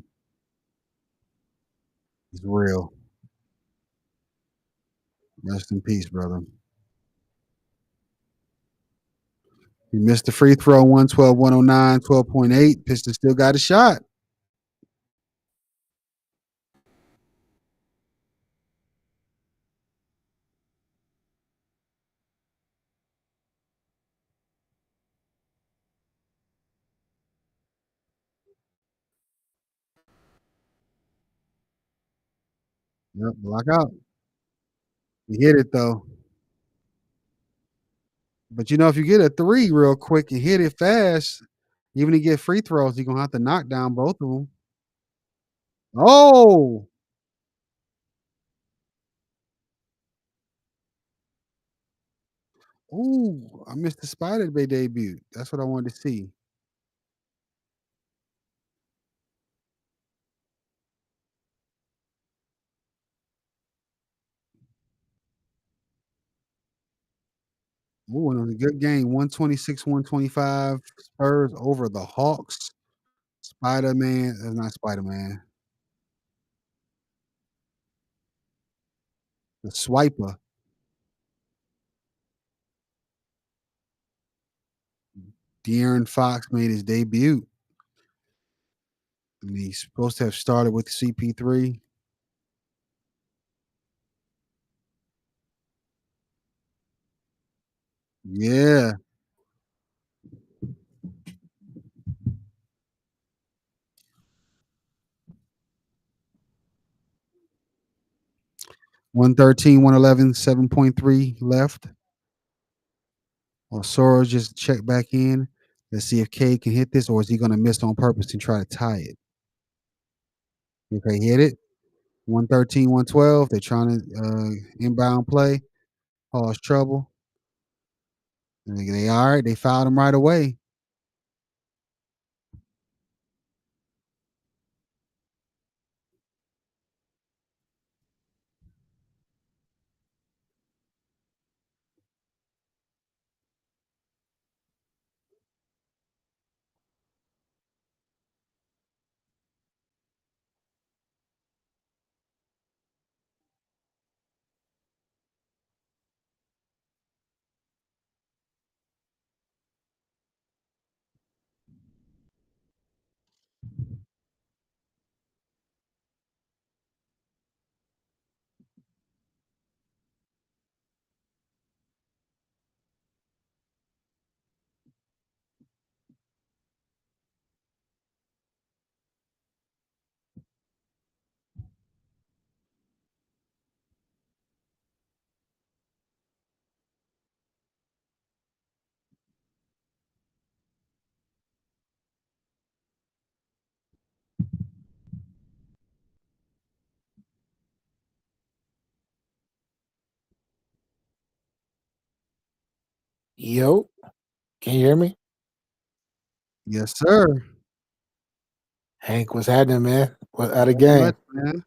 it's real. Rest in peace, brother. He missed the free throw, 112, 109, 12.8. Pistons still got a shot. Yep, block out. He hit it though. But you know, if you get a three real quick and hit it fast, even to get free throws, you're gonna have to knock down both of them. Oh, ooh, I missed the Spider Bay debut. That's what I wanted to see. Ooh, and it was a good game. 126, 125. Spurs over the Hawks. Spider Man, not Spider Man. The swiper. De'Aaron Fox made his debut. And he's supposed to have started with CP3. Yeah. 113, 111, 7.3 left. Or Soros just check back in. Let's see if K can hit this, or is he going to miss on purpose and try to tie it? Okay, hit it. 113, 112. They're trying to inbound play, cause trouble. And they all right. They fouled him right away. Yo, can you hear me? Yes, sir. Hank, what's happening, man? What out of Not much, game?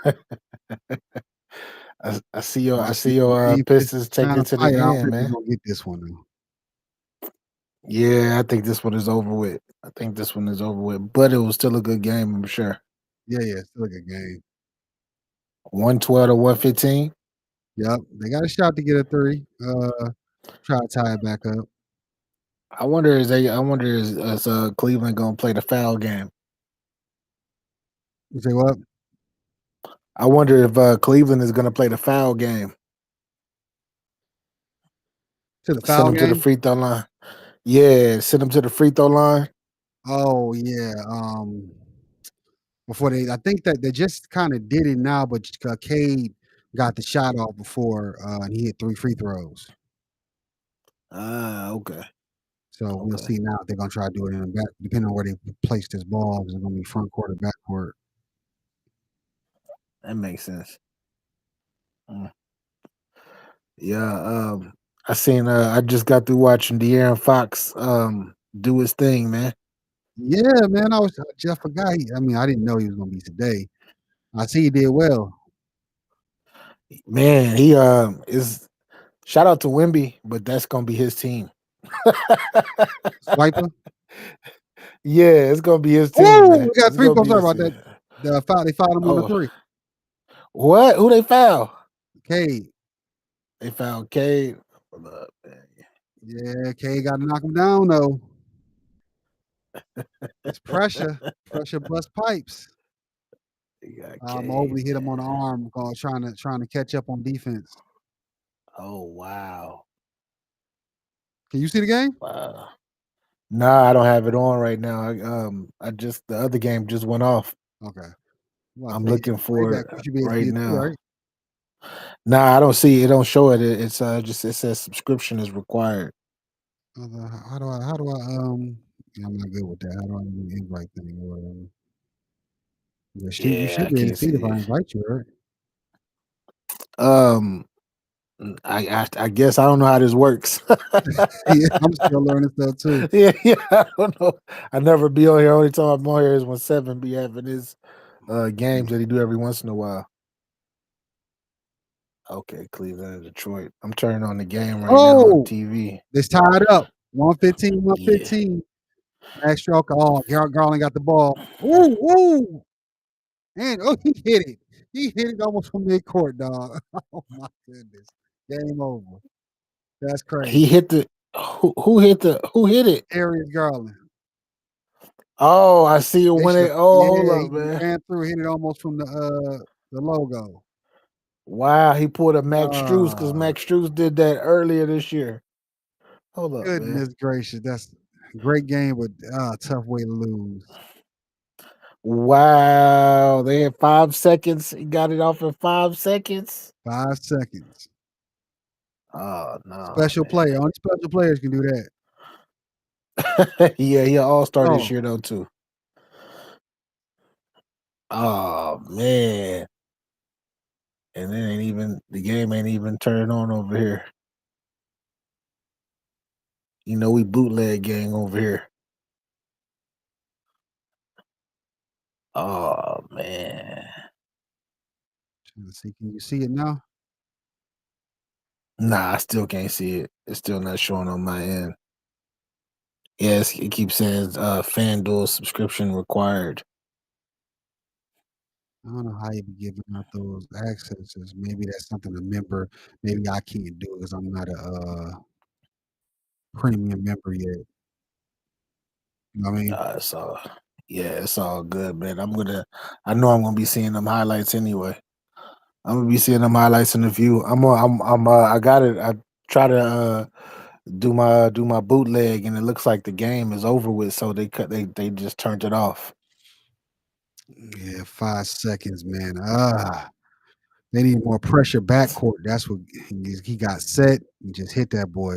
man. I see your I Watching see the your game. Pistons Pistons taking kind it of to the tight. I don't end, think we're man. gonna get this one though. Yeah, I think this one is over with. I think this one is over with, but it was still a good game, I'm sure. Yeah, yeah, still a good game. 112 to 115. Yep, they got a shot to get a three. Try to tie it back up. I wonder is Cleveland gonna play the foul game? You say what? I wonder if Cleveland is gonna play the foul game. To the Send foul them to the game? free throw line. Yeah, send them to the free throw line. Oh yeah. Before they, I think that they just kind of did it now, but Cade got the shot off before, and he hit three free throws. Ah, okay. So we'll Okay. see now if they're gonna try to do it in the back, depending on where they place this ball. Is it gonna be front court or back court? That makes sense. Mm. Yeah, I just got through watching De'Aaron Fox do his thing, man. Yeah, man. I just forgot. I mean, I didn't know he was gonna be today. I see he did well. Man, he is shout out to Wimby, but that's gonna be his team. Swiper. Yeah, it's gonna be his team, Oh, man. we got It's three gonna points. be Sorry his about team. that. They fouled him on the Oh, three. what? Who they foul? Cade. They found Cade. Hold up, man. Yeah, Cade got to knock him down though. It's pressure. Pressure bust pipes. They got Cade, Mobley hit him on the man. arm, trying to catch up on defense. Oh wow. Can you see the game? Wow. Nah, I don't have it on right now. I just the other game just went off. Okay. Well, I I'm say it's looking way for back. it You should be able to right see it too, now. right? Nah, I don't see it. It don't show it. It's just it says subscription is required. How do I yeah, I'm not good with that. How do I do the invite thing or whatever? You Yeah, should I be able to can't see it if see I it. invite you, right? Um, I guess I don't know how this works. Yeah, I'm still learning stuff too. Yeah, I don't know. I never be on here. Only time I'm on here is when Seven be having his games that he do every once in a while. Okay, Cleveland and Detroit. I'm turning on the game right now on Oh, TV. it's tied up. 115, Yeah, 115. Max Stroke. Oh, Garland got the ball. Ooh, ooh. And oh, he hit it. He hit it almost from midcourt, dog. Oh my goodness. Game over. That's crazy. he hit the who hit it? Arias Garland. Oh, I see it They when should they. have, Oh, hold yeah, up, he man. ran through, hit it almost from the logo. Wow, he pulled a Max Struz because Ah, Max Struz did that earlier this year. Hold up, man. goodness gracious. That's a great game, but tough way to lose. Wow, they had 5 seconds. He got it off in 5 seconds. 5 seconds. Oh no, Special player. Only special players can do that. man. Yeah, he an all-star this Oh, year though too. Oh man. And it ain't even the game ain't even turned on over here. You know we bootleg gang over here. Oh man. trying to see. Can you see it now? Nah, I still can't see it. It's still not showing on my end. Yes, it keeps saying FanDuel subscription required. I don't know how you be giving out those accesses. Maybe that's something a member. Maybe I can't do because I'm not a premium member yet. You know what I mean? It's all yeah, it's all good, man. I know I'm gonna be seeing them highlights anyway. I'm gonna be seeing them highlights in the view. I got it. I try to do my bootleg and it looks like the game is over with, so they just turned it off. Yeah, 5 seconds, man. They need more pressure backcourt. That's what he got set and just hit that boy.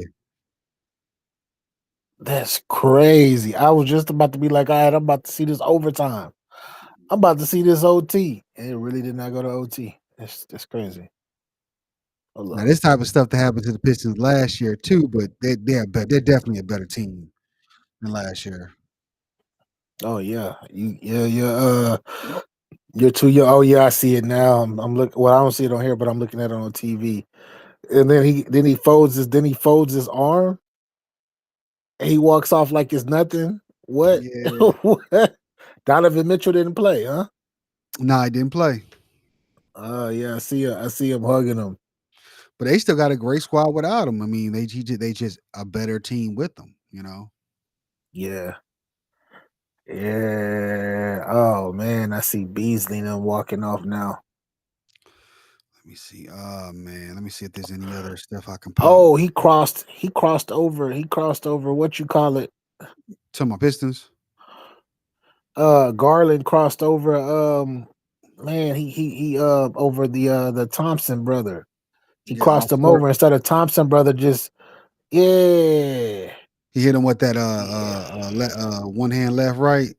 That's crazy. I was just about to be like, all right, I'm about to see this overtime. I'm about to see this OT. And it really did not go to OT. That's crazy. Hold Now up. this type of stuff that happened to the Pistons last year too, but they're definitely a better team than last year. Oh yeah. You're too young. Oh yeah, I see it now. I'm looking well, I don't see it on here, but I'm looking at it on TV. And then he folds his arm and he walks off like it's nothing. What? Yeah. What? Donovan Mitchell didn't play, huh? Nah, he didn't play. Yeah, I see him hugging him. But they still got a great squad without him. I mean, they just a better team with them, you know. Yeah. Yeah. Oh man, I see Beasley and them walking off now. Let me see. Oh man, let me see if there's any other stuff I can pop. Oh, he crossed over what you call it. To my Pistons. Garland crossed over man, he over the Thompson brother. He Yeah, crossed off him court. over instead of Thompson brother just yeah. He hit him with that Yeah. one hand left right.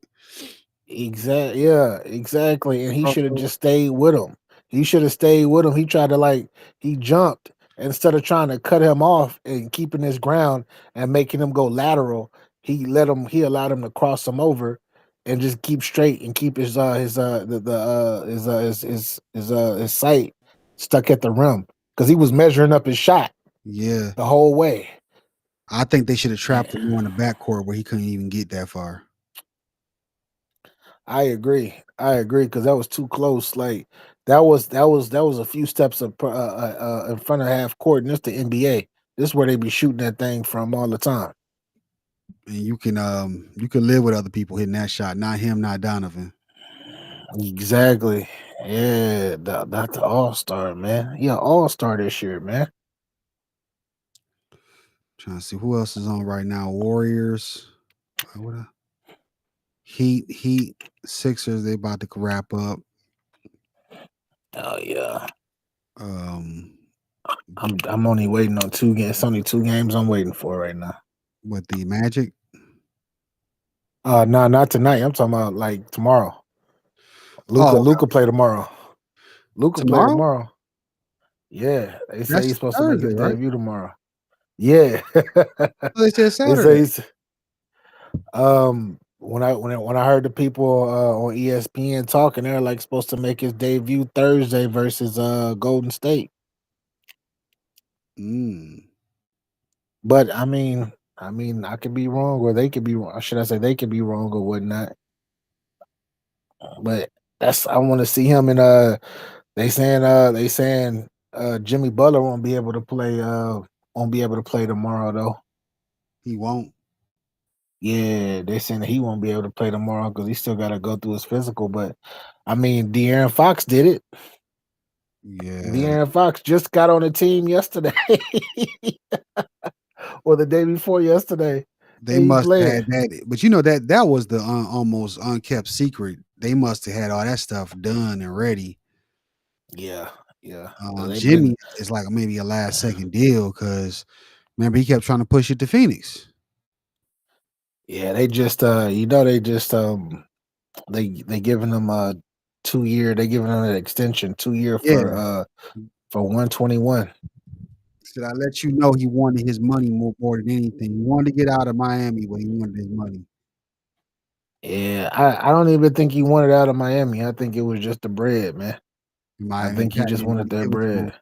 Yeah, exactly. And he should have Crossover. just stayed with him. He should have stayed with him. He tried to he jumped instead of trying to cut him off and keeping his ground and making him go lateral. He allowed him to cross him over and just keep straight and keep his sight stuck at the rim because he was measuring up his shot Yeah, the whole way. I think they should have trapped him more in the backcourt where he couldn't even get that far. I agree. I agree because that was too close. Like that was a few steps in front of half court. And this the NBA. This is where they be shooting that thing from all the time. And you can live with other people hitting that shot, not him, not Donovan. Exactly. Yeah, that's the All Star man. Yeah, All Star this year, man. Trying to see who else is on right now. Warriors. What Heat, Sixers. They about to wrap up. Oh yeah. Um, I'm only waiting on 2 games. It's only 2 games I'm waiting for right now. with the Magic No, not tonight. I'm talking about like tomorrow. Luca oh, Luca play tomorrow. Luca play tomorrow? tomorrow. Yeah, they say he's That's supposed to make Thursday, his right? debut tomorrow. Yeah, Oh, they said they say Saturday. he's when I heard the people on ESPN talking, they're like supposed to make his debut Thursday versus Golden State. Mm, But I mean, I could be wrong, or they could be wrong. Should I say they could be wrong or whatnot? But I want to see him in they saying Jimmy Butler won't be able to play tomorrow though. he won't. Yeah, they saying that he won't be able to play tomorrow because he still got to go through his physical. But I mean, De'Aaron Fox did it. Yeah, De'Aaron Fox just got on the team yesterday or the day before yesterday, they and he must have playing. had that, but you know that was the almost unkept secret. They must have had all that stuff done and ready. Yeah, yeah. 'Cause they've been Jimmy is like maybe a last second deal because remember he kept trying to push it to Phoenix. yeah, they just they just they giving them a 2 year. They giving them an extension 2 year Yeah, for 121. said I let you know he wanted his money more than anything. He wanted to get out of Miami, but he wanted his money. Yeah, I don't even think he wanted out of Miami. I think it was just the bread, man. I Miami think he Pat just didn't want wanted to their give it to him. bread.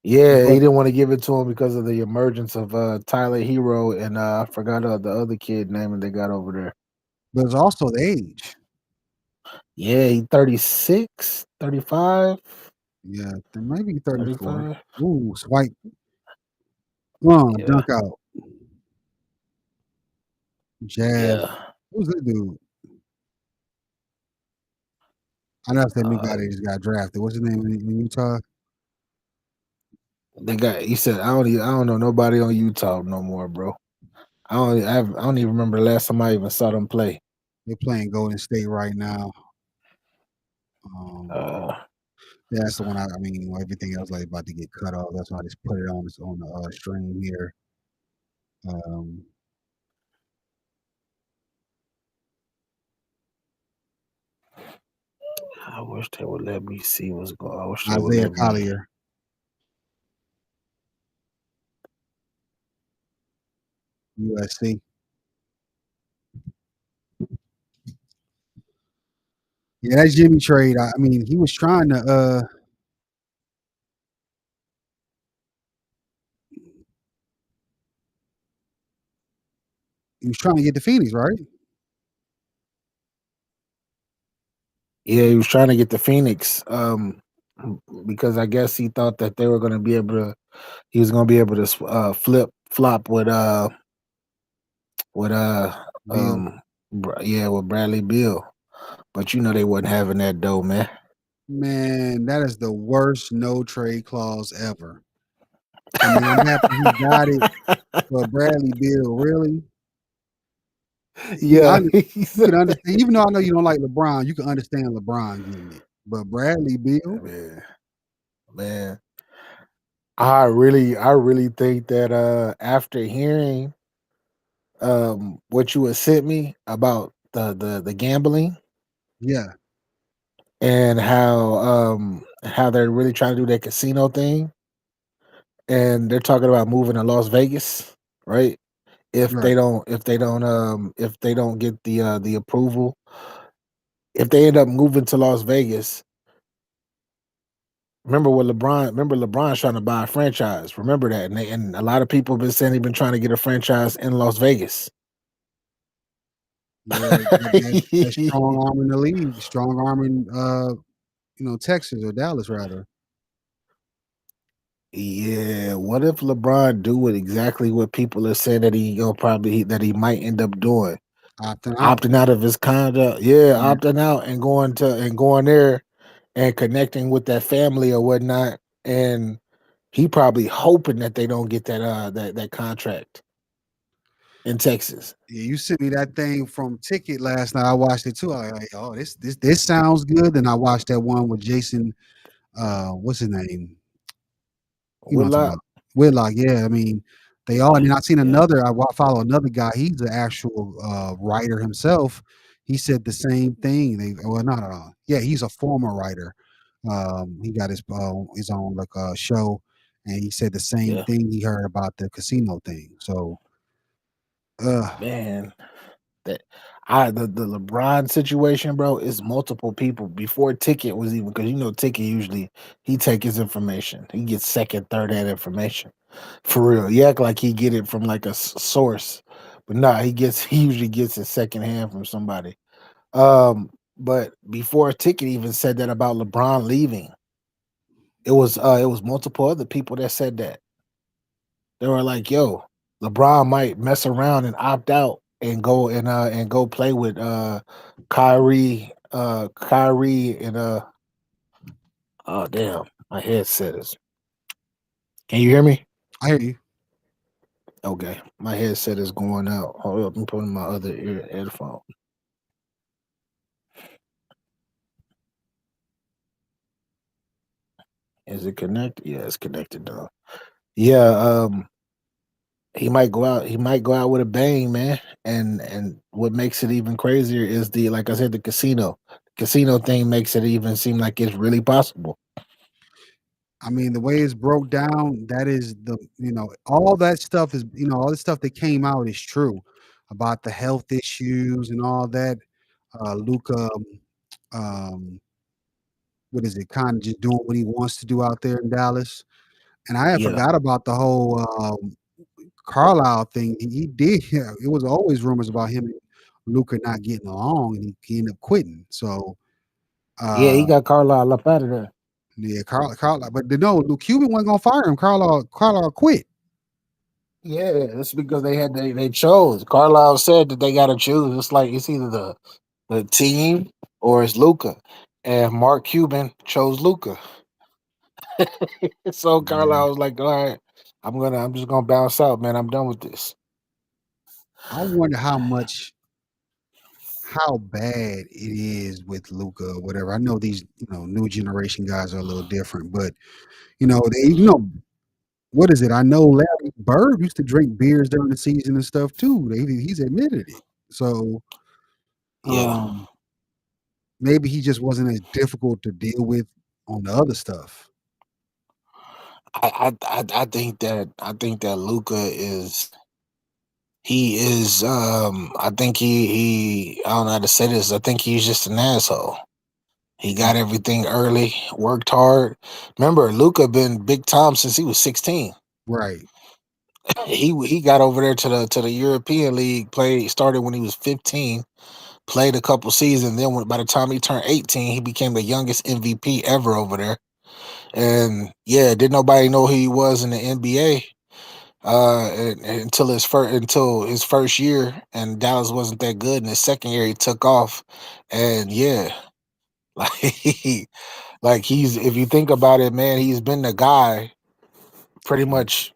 Yeah, he But didn't want to give it to him because of the emergence of Tyler Hero and I forgot the other kid name that they got over there. it's also the age. Yeah, he 36, 35, Yeah, maybe 34. 35. Ooh, swipe. Yeah, Dunk out. Jazz. yeah. Who's that dude? I know that new guy Uh, that just got drafted. What's his name in Utah? they got. He said, I don't know nobody on Utah no more, bro. I don't even remember the last time I even saw them play. They're playing Golden State right now. Um, Uh, that's the one. I mean, everything else like about to get cut off. That's why I just put it on the stream here. Um, I wish they would let me see what's going. I wish they would Isaiah let me. Collier, USC. Yeah, that Jimmy trade. I mean, he was trying to get the Phoenix, right? Yeah, he was trying to get the Phoenix, because I guess he thought that they were going to be able to. He was going to be able to flip flop with Bill. yeah, with Bradley Beal. But they wasn't having that dough, man. Man, that is the worst no trade clause ever. I mean, I'm happy he got it, but Bradley Beal, really? You can Yeah, under, you can understand, even though I know you don't like LeBron, you can understand LeBron getting it. But Bradley Beal, man, man. I really think that after hearing what you had sent me about the gambling yeah, and how they're really trying to do that casino thing, and they're talking about moving to Las Vegas, right? right. If they don't get the approval, if they end up moving to Las Vegas, remember LeBron's trying to buy a franchise. Remember that. And a lot of people have been saying they've been trying to get a franchise in Las Vegas. Yeah, that strong arm in the league, strong arm in Texas or Dallas rather. Yeah, what if LeBron do what exactly what people are saying that that he might end up doing? Opting out. Opting out of his conduct. Yeah, Yeah, opting out and going there and connecting with that family or whatnot. And he probably hoping that they don't get that contract in Texas. yeah, you sent me that thing from Ticket last night. I watched it too. I like, oh, this sounds good. Then I watched that one with Jason. what's his name? You know what I'm talking Whitlock. about? Whitlock. Yeah, I mean, they all. And then I seen Yeah, another. Follow another guy. He's the actual writer himself. He said the same thing. They well, no. Yeah, he's a former writer. He got his own like show, and he said the same yeah, thing he heard about the casino thing. So, uh, man. That the LeBron situation, bro, is multiple people before Ticket was even because Ticket usually he take his information, he gets second, third hand information for real. He act like he get it from like a source, but nah, he usually gets it second hand from somebody. But before Ticket even said that about LeBron leaving, it was multiple other people that said that. They were like, "Yo, LeBron might mess around and opt out and go play with Kyrie and oh damn, my headset is. Can you hear me? I hear you. Okay, my headset is going out. Hold up, I'm putting my other ear headphone. Is it connected? Yeah, it's connected though. Yeah, he might go out. He might go out with a bang, man. And what makes it even crazier is the like I said, the casino. Casino thing makes it even seem like it's really possible. I mean, the way it's broke down, that is all that stuff is, all the stuff that came out is true about the health issues and all that. Luca, um, what is it? Kind of just doing what he wants to do out there in Dallas. And I had Yeah. forgot about the whole Carlisle thing. He did. Yeah, it was always rumors about him and Luca not getting along, and he ended up quitting. So, Yeah, uh, he got Carlisle up out of there. yeah, Carlisle, but no, Luke Cuban wasn't gonna fire him. Carlisle quit. Yeah, that's because they chose. Carlisle said that they gotta choose. It's like it's either the team or it's Luca. And Mark Cuban chose Luca. So Yeah. Carlisle was like, all right, I'm just gonna bounce out, man. I'm done with this. I wonder how bad it is with Luca or whatever. I know these, new generation guys are a little different, but what is it? I know Larry Bird used to drink beers during the season and stuff too. He's admitted it. So Yeah. um, maybe he just wasn't as difficult to deal with on the other stuff. I think that Luca is he is I think he I don't know how to say this. I think he's just an asshole. He got everything early, worked hard. Remember, Luca been big time since he was 16. Right. He got over there to the European League, played started when he was 15, played a couple seasons. Then by the time he turned 18, he became the youngest MVP ever over there. And yeah, didn't nobody know who he was in the NBA until his first year, and Dallas wasn't that good. In his second year, he took off, and yeah, like like he's if you think about it, man, he's been the guy pretty much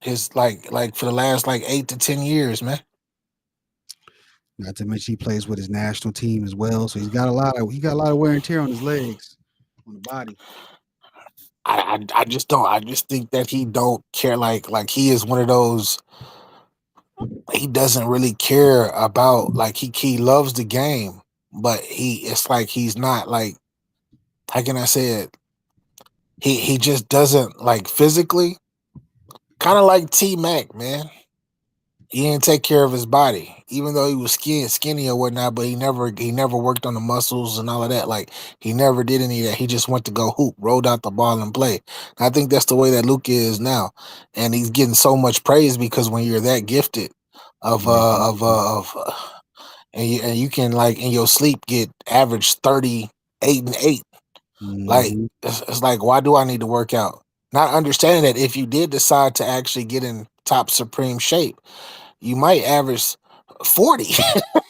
his like for the last like 8 to 10 years, man. Not to mention he plays with his national team as well, so he got a lot of wear and tear on his legs, on the body. I just don't. I just think that he don't care. Like he is one of those. He doesn't really care about like he loves the game, but it's like he's not like how can I say it? He just doesn't like physically. Kind of like T Mac, man. He didn't take care of his body, even though he was skinny or whatnot. But he never worked on the muscles and all of that. Like he never did any of that. He just went to go hoop, rolled out the ball and play. And I think that's the way that Luka is now, and he's getting so much praise because when you're that gifted, and you can like in your sleep get average 38 and 8. Like Mhm. it's like why do I need to work out? Not understanding that if you did decide to actually get in top supreme shape you might average 40.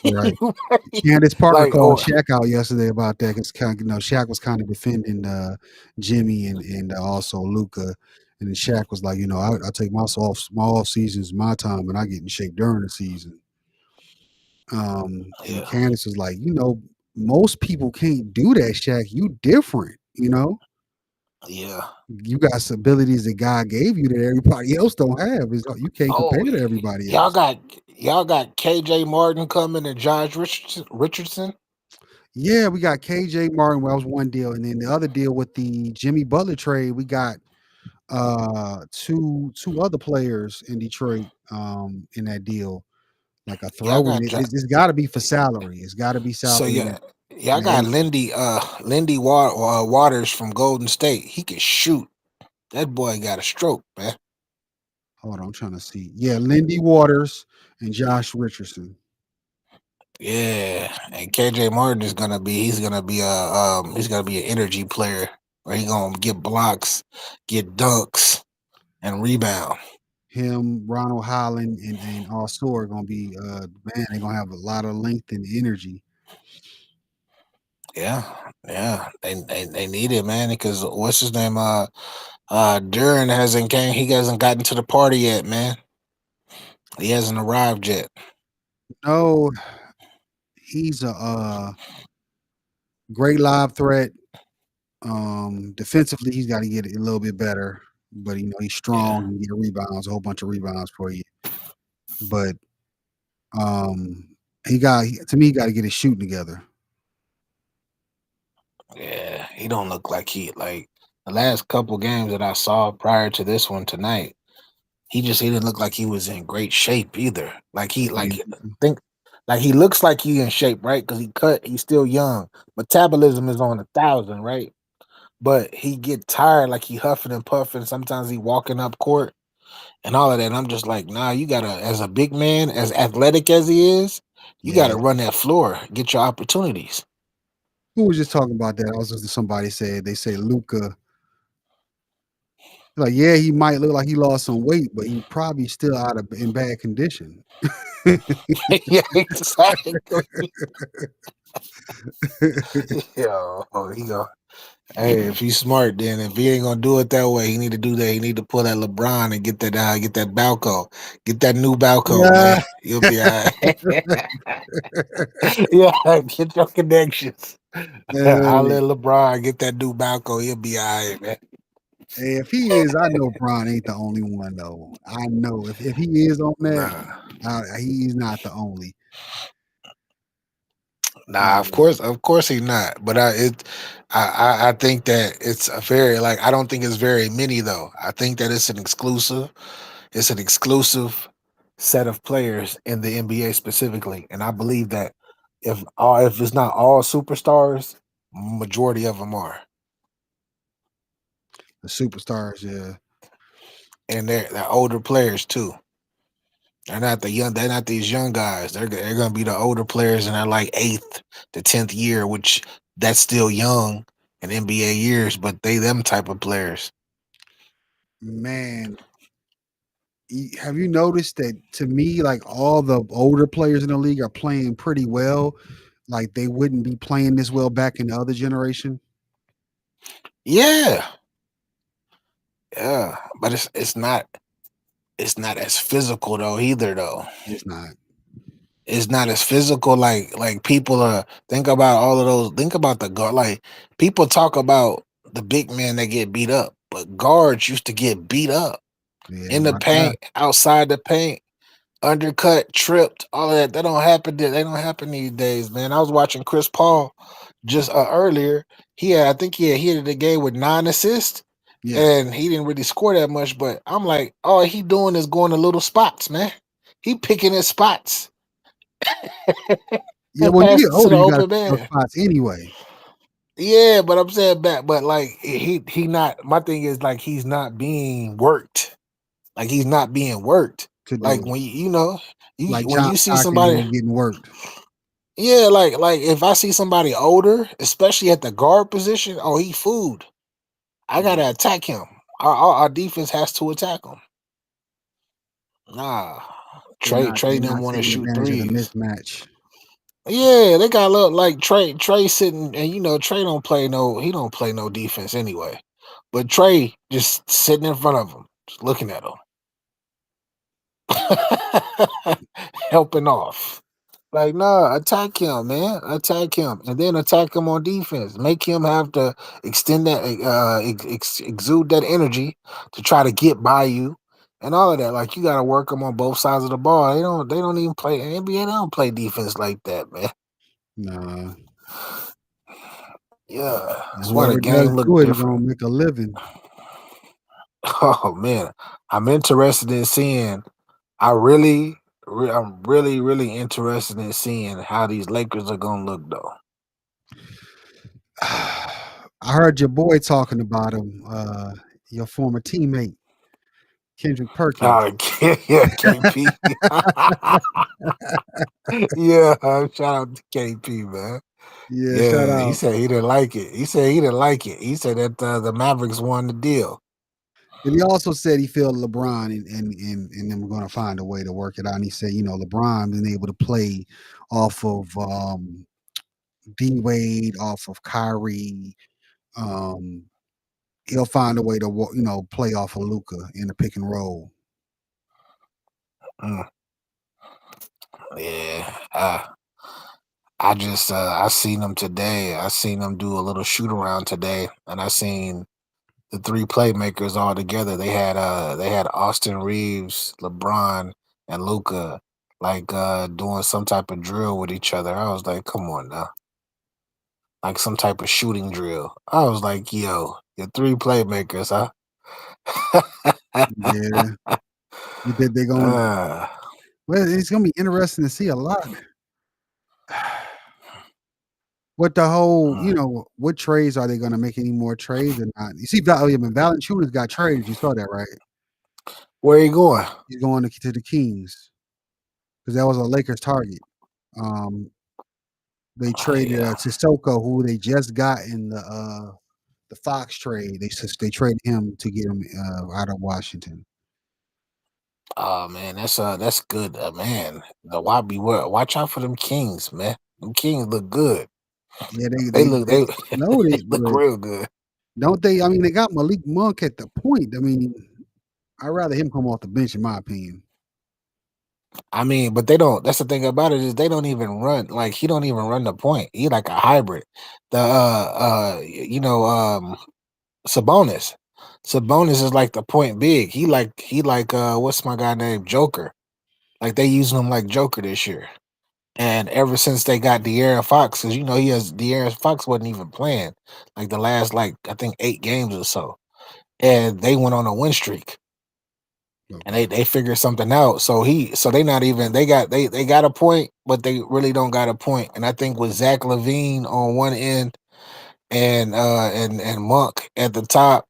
Right. You might- Candace Parker like, called oh, Shaq out yesterday about that because Shaq was kind of defending Jimmy and also Luca, and then Shaq was like, I take my off seasons, my time, and I get in shape during the season. And yeah, Candace was like, most people can't do that, Shaq. You different. You know, Yeah. you got some abilities that God gave you that everybody else don't have. Is you can't compare Oh, to everybody y'all else. got y'all got KJ Martin coming and Josh Richardson. Yeah, we got KJ Martin. Well, that was one deal, and then the other deal with the Jimmy Butler trade, we got two other players in Detroit in that deal, like a Y'all throw in got it. It's got to be for salary. It's got to be so salary yeah, in y'all the got eight. Waters from Golden State. He can shoot. That boy got a stroke, man. Hold on, I'm trying to see. Yeah, Lindy Waters and Josh Richardson. Yeah, and KJ Martin is gonna be. He's gonna be an energy player where he gonna get blocks, get dunks, and rebound. Him, Ronald Holland, and also are gonna be man. They're gonna have a lot of length and energy. Yeah, yeah. They need it, man. Because what's his name? Duran hasn't came. He hasn't gotten to the party yet, man. He hasn't arrived yet. No, he's a great live threat. Defensively, he's got to get a little bit better, but he's Yeah, strong and get rebounds, a whole bunch of rebounds for you. But to me, he got to get his shooting together. yeah. He don't look like he the last couple games that I saw prior to this one tonight. He didn't look like he was in great shape either. Yeah, Think like he looks like he in shape, right? Because he's still young. Metabolism is on 1,000, right? But he get tired, like he huffing and puffing. Sometimes he walking up court and all of that. And I'm just like, nah, you gotta, as a big man, as athletic as he is, you yeah. gotta run that floor, get your opportunities. Who was just talking about that? I was listening to somebody said they say Luca. Like, yeah, he might look like he lost some weight, but he probably still in bad condition. Yeah, exactly. Yo, he go. Hey, if he's smart, then if he ain't gonna do it that way, he need to do that. He need to pull that LeBron and get that Balco, get that new Balco, man. Yeah. You'll be all right. Yeah, get your connections. I'll Hey, let LeBron get that new Balco. He'll be all right, man. hey, if he is, I know Bron ain't the only one though. I know if he is on that, Nah, he's not the only. nah. Uh, Of course, he's not. But I think that it's a very I don't think it's very many though. I think that it's an exclusive. It's an exclusive set of players in the NBA specifically, and I believe that if it's not all superstars, majority of them are, the superstars, yeah. and they're older players too. They're not the young. They're not these young guys. They're gonna be the older players in their like eighth to 10th year, which that's still young in NBA years, but they them type of players. Man, have you noticed that to me, like all the older players in the league are playing pretty well? Like they wouldn't be playing this well back in the other generation. Yeah, yeah, but it's not as physical though either though. It's not. It's not as physical like people are think about all of those think about the guard like people talk about the big men that get beat up, but guards used to get beat up Yeah, in the my God. paint, outside the paint, undercut, tripped, all of that. That don't happen. They don't happen these days, man. I was watching Chris Paul just earlier. I think he hit the game with 9 assists, Yeah. and he didn't really score that much. But I'm like, all he doing is going to little spots, man. He picking his spots Yeah, and when you get passing to older, the you gotta open pick those man. spots anyway Yeah, but I'm saying back, but like he not. My thing is like he's not being worked. Like he's not being worked. to do Like it. when you know Like when John you see Stockton somebody. ain't getting worked. Yeah, like if I see somebody older, especially at the guard position, oh he food. I Yeah. gotta attack him. Our defense has to attack him. Nah, They're Trey them not want to taking shoot advantage of the threes. mismatch. Yeah, they got look like Trey sitting, and Trey don't play no he don't play no defense anyway. But Trey just sitting in front of him, just looking at him, helping off. Like, nah, attack him, man. Attack him, and then attack him on defense. Make him have to extend that, exude that energy to try to get by you, and all of that. Like, you got to work them on both sides of the ball. They don't even play NBA. They don't play defense like that, man. Nah, Yeah, and that's why the whoever does game look do it is gonna different. make a living. Oh man, I'm interested in seeing. I'm really interested in seeing how these Lakers are gonna look, though. I heard your boy talking about him, your former teammate, Kendrick Perkins. Yeah, KP. Yeah, shout out to KP, man. Yeah, shout Yeah, he out. said he didn't like it. He said he didn't like it. He said that the Mavericks won the deal. And he also said he felt LeBron and them were going to find a way to work it out. And he said, you know, LeBron been able to play off of D Wade, off of Kyrie. Um, he'll find a way to you know play off of Luca in the pick and roll. Mm, yeah, I just I seen them today. I seen them do a little shoot around today, and I seen the three playmakers all together. They had Austin Reeves, LeBron, and Luca like doing some type of drill with each other. I was like, come on now. Like some type of shooting drill. I was like, yo, your three playmakers, huh? Yeah, you think they're going? uh, Well, it's going to be interesting to see a lot. What the whole, you know, what trades are they going to make any more trades or not? You see, Valanciunas got traded. You saw that, right? where you going? He's going to the Kings because that was a Lakers target. Um, they Oh traded yeah. Sissoko, who they just got in the Fox trade. They traded him to get him out of Washington. Oh man, that's good, man. The watch out for them Kings, man. Them Kings look good. Yeah, They they they loaded, look but real good. don't they? I mean, they got Malik Monk at the point. I mean, I'd rather him come off the bench, in my opinion. I mean, but they don't. That's the thing about it is they don't even run like he don't even run the point. He like a hybrid. The Sabonis. Sabonis is like the point big. He like what's my guy named Joker. Like they using him like Joker this year. And ever since they got De'Aaron Fox, because you know De'Aaron Fox wasn't even playing like the last like I think 8 games or so, and they went on a win streak, and Okay. they figured something out. So they not even they got a point, but they really don't got a point. And I think with Zach Levine on one end and Monk at the top,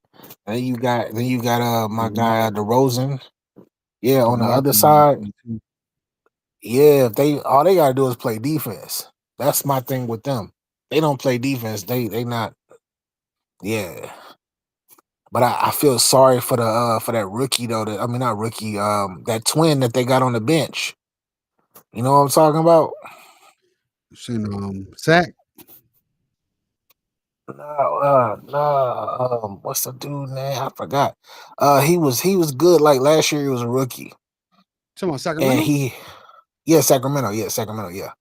then you got my Mhm. guy DeRozan, yeah, on the other Siakam on side. the team too. Yeah, if they all they gotta do is play defense. That's my thing with them. They don't play defense. They not. Yeah, but I feel sorry for that rookie though. That I mean not rookie. That twin that they got on the bench. You know what I'm talking about? Seen Sack. No, no. What's the dude name? I forgot. He was good. Like last year, he was a rookie, Talking about and Sacramento. yeah, Sacramento, yeah, Sacramento, yeah.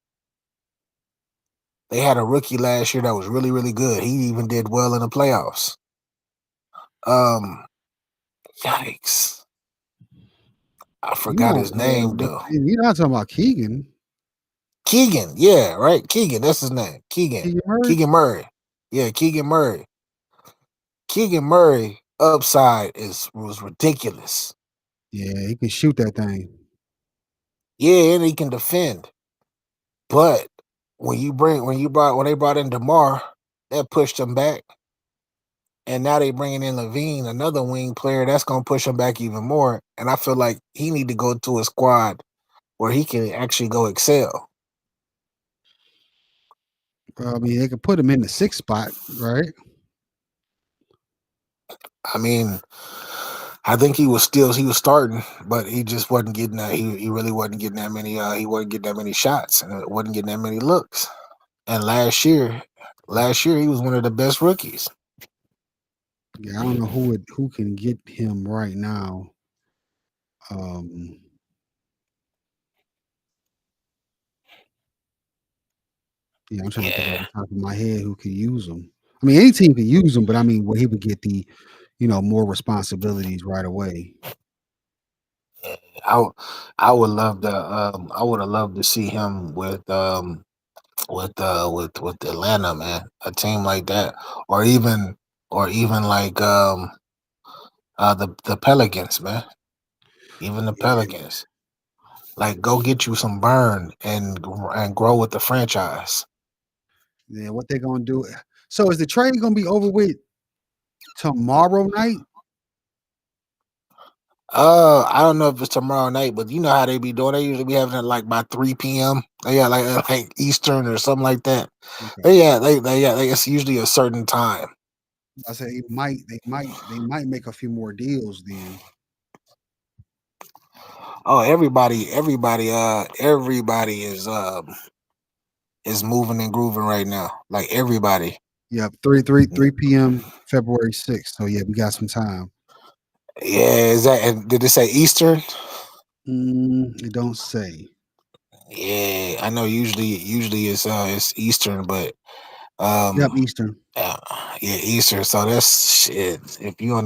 They had a rookie last year that was really good. He even did well in the playoffs. Um, Yikes. I You forgot know, his name but though. you're not talking about Keegan. Keegan, yeah, right. Keegan, that's his name. Keegan. Keegan Murray. Keegan Murray. Yeah, Keegan Murray. Keegan Murray upside is was ridiculous. Yeah, he can shoot that thing. Yeah, and he can defend. But when they brought in DeMar, that pushed him back. And now they bringing in Levine, another wing player that's gonna push him back even more. And I feel like he need to go to a squad where he can actually go excel. I mean, they could put him in the sixth spot, right? I mean, I think he was starting, but he just wasn't getting that. He really wasn't getting that many. He wasn't getting that many shots, and it wasn't getting that many looks. And last year he was one of the best rookies. Yeah, I don't know who can get him right now. Um, Yeah, I'm trying to think off Yeah, the top of my head who could use him. I mean, any team could use him, but I mean, where he would get the, more responsibilities right away. I w- I would love to I would have loved to see him with Atlanta, man. A team like that, or even like the Pelicans, man. Even the Yeah, Pelicans. Like, go get you some burn and grow with the franchise. yeah. What they gonna do? So is the trade gonna be over with tomorrow night? I don't know if it's tomorrow night, but you know how they be doing. They usually be having it like by 3 p.m. Yeah, like Eastern or something like that. Okay. It's usually a certain time. I say they might make a few more deals then. Oh, everybody is moving and grooving right now. Like everybody. Yep, 3 p.m. February 6th. So yeah, we got some time. Yeah, is that? And did it say Eastern? It don't say. Yeah, I know. Usually it's Eastern, but Yep, um, Eastern. uh, yeah, Eastern. So that's shit. If you on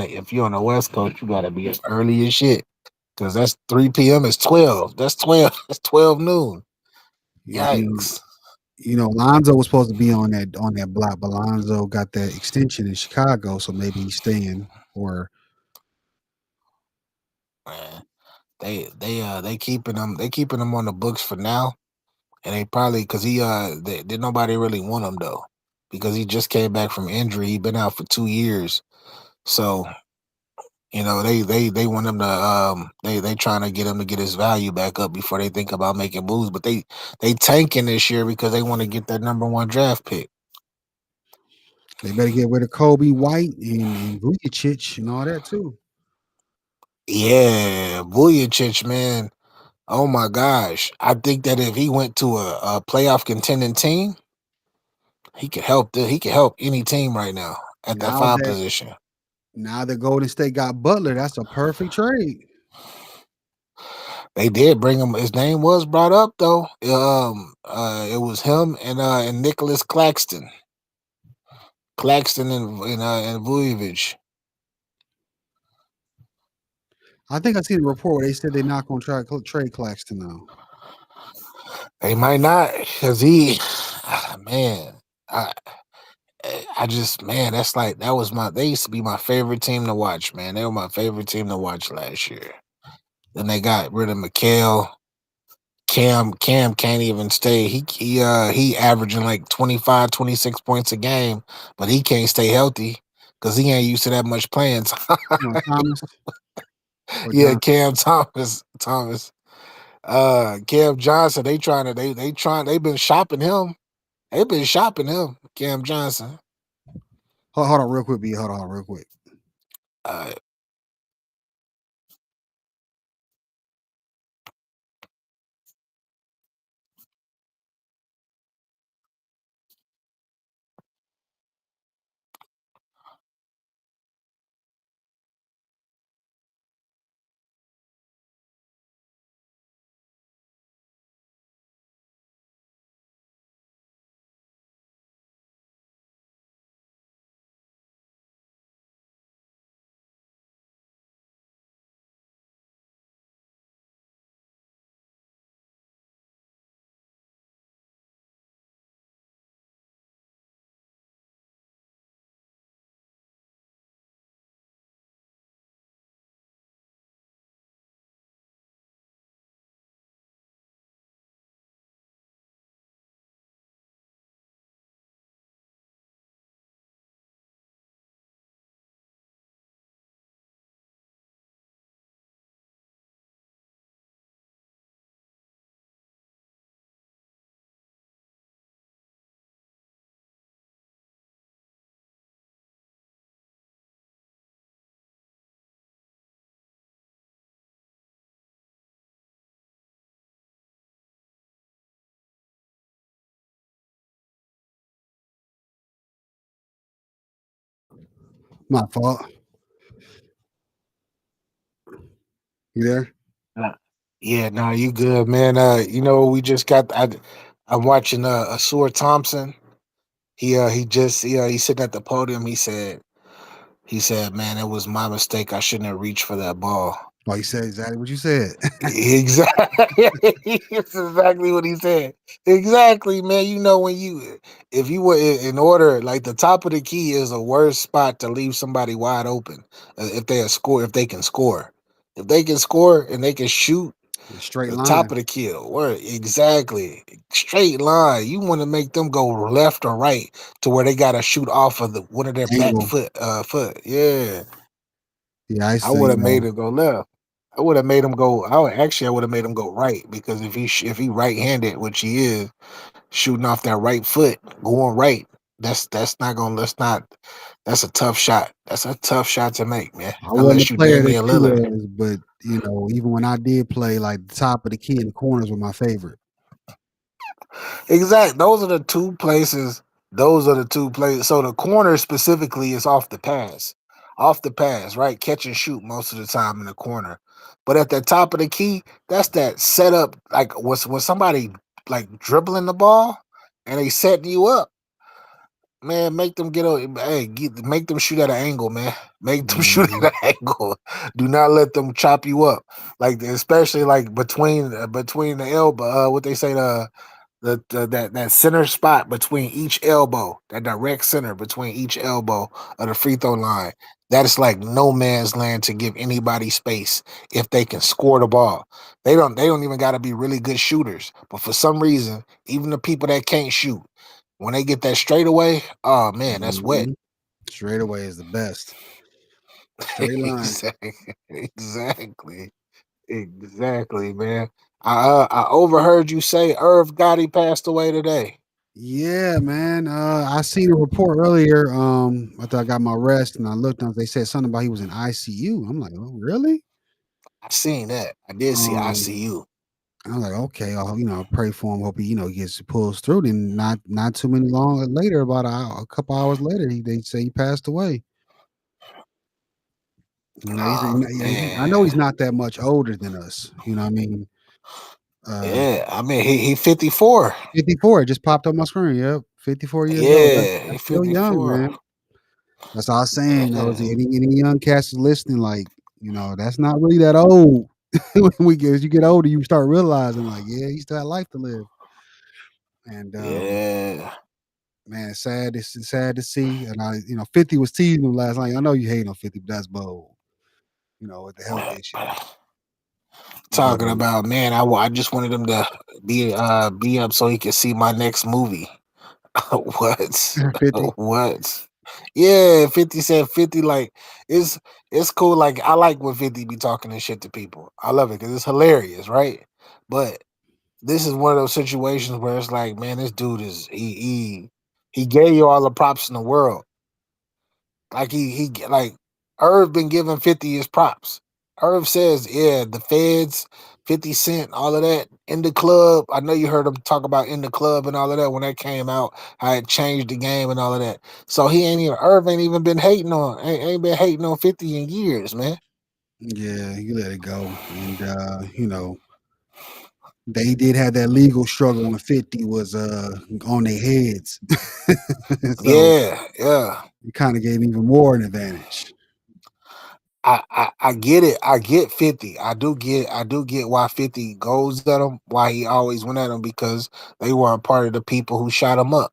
the West Coast, you gotta be as early as shit because that's 3 p.m. It's 12. That's 12. That's 12 noon. Yeah, Yikes. Lonzo was supposed to be on that block, but Lonzo got that extension in Chicago, so maybe he's staying. Or Man, they keeping them on the books for now, and they probably because did nobody really want him though because he just came back from injury. He been out for 2 years, so they want him to they trying to get him to get his value back up before they think about making moves. But they tanking this year because they want to get that number one draft pick. they better get rid of Kobe White and Vujicic and all that too. Yeah, Vujicic, man. Oh my gosh, I think that if he went to a playoff contending team, he could help any team right now at that Now five that position. now that Golden State got Butler, that's a perfect trade. They did bring him. His name was brought up though. It was him and Nicholas Claxton and Vujovic. I think I seen a report where they said they're not going to try to trade Claxton now. They might not because he, man, I I just man, that's like that was my. They used to be my favorite team to watch. Man, they were my favorite team to watch last year. Then they got rid of McHale. Cam can't even stay. He averaging like 25, 26 points a game, but he can't stay healthy because he ain't used to that much playing time. Thomas or Yeah, Johnson. Cam Thomas. Cam Johnson, they've been shopping him. They've been shopping him, Cam Johnson. Hold on, real quick, B. Hold on, real quick. Uh My fault. You there? yeah, no, you good, man. We just got. I'm watching Asur Thompson. He's sitting at the podium. He said, "Man, it was my mistake. I shouldn't have reached for that ball." Oh, you said exactly what you said. Exactly. That's exactly what he said. Exactly, man. You know when if you were in order, like the top of the key is a worst spot to leave somebody wide open. If they can score, if they can score and they can shoot, A straight the top line, of the kill. Word, exactly. Straight line. You want to make them go left or right to where they gotta shoot off of the one of their back angle. foot. Yeah. Yeah, I I used to, would have made him go left. I would have made him go. I would have made him go right because if he right handed, which he is, shooting off that right foot, going right, that's not gonna that's a tough shot. That's a tough shot to make, man. I wasn't Unless a you player that Damian you Lillard. was, but even when I did play, like the top of the key and the corners were my favorite. Exact. Those are the two places. Those are the two places. So the corner specifically is off the pass. Off the pass, right? Catch and shoot most of the time in the corner. But at the top of the key, that's that setup. Like was somebody like dribbling the ball and they setting you up, man. Make them make them shoot at an angle, man. Make them shoot Mhm. at an angle. Do not let them chop you up. Like especially like between the elbow. What they say that center spot between each elbow, that direct center between each elbow of the free throw line, that is like no man's land to give anybody space if they can score the ball. They don't even got to be really good shooters, but for some reason, even the people that can't shoot, when they get that straightaway, oh man, that's wet. Mhm. Straight away is the best. Straight line. exactly, exactly, exactly, man. I overheard you say Irv Gotti passed away today. Yeah, man. I seen a report earlier. After I got my rest and I looked up, they said something about he was in ICU. I'm like, oh, really? I seen that. I did see Um, ICU. I was like, okay, I'll pray for him. Hope he, gets pulls through. Then not too many long later, about a couple hours later, they say he passed away. Oh I know man. he's not that much older than us. You know what I mean? Uh, Yeah. I mean he 54. 54. It just popped up my screen. Yep, 54 years old. Yeah, he That's still young, 54. man. That's all I'm saying. Is Yeah. any young cats is listening, like, that's not really that old. As you get older, you start realizing, like, yeah, you still have life to live. And Yeah. man, it's sad. It's sad to see. And 50 was teasing him last night. I know you hate on 50, but that's bold. With the health issue. But Talking about, man, I just wanted him to be up so he could see my next movie. What? 50, What? Yeah, 50 said 50 like it's it's cool. Like I like when 50 be talking and shit to people. I love it because it's hilarious, right? But this is one of those situations where it's like, man, this dude is he gave you all the props in the world. Like like Irv been giving 50 his props. Irv says, yeah, the feds, 50 Cent, all of that in the club. I know you heard him talk about in the club and all of that when that came out, how it changed the game and all of that. So Irv ain't even been ain't been hating on 50 in years, man. yeah, you let it go. And they did have that legal struggle when 50 was on their heads. So Yeah, yeah. it kind of gave even more an advantage. I get it. I get 50. I do get why 50 goes at him, why he always went at him because they were a part of the people who shot him up.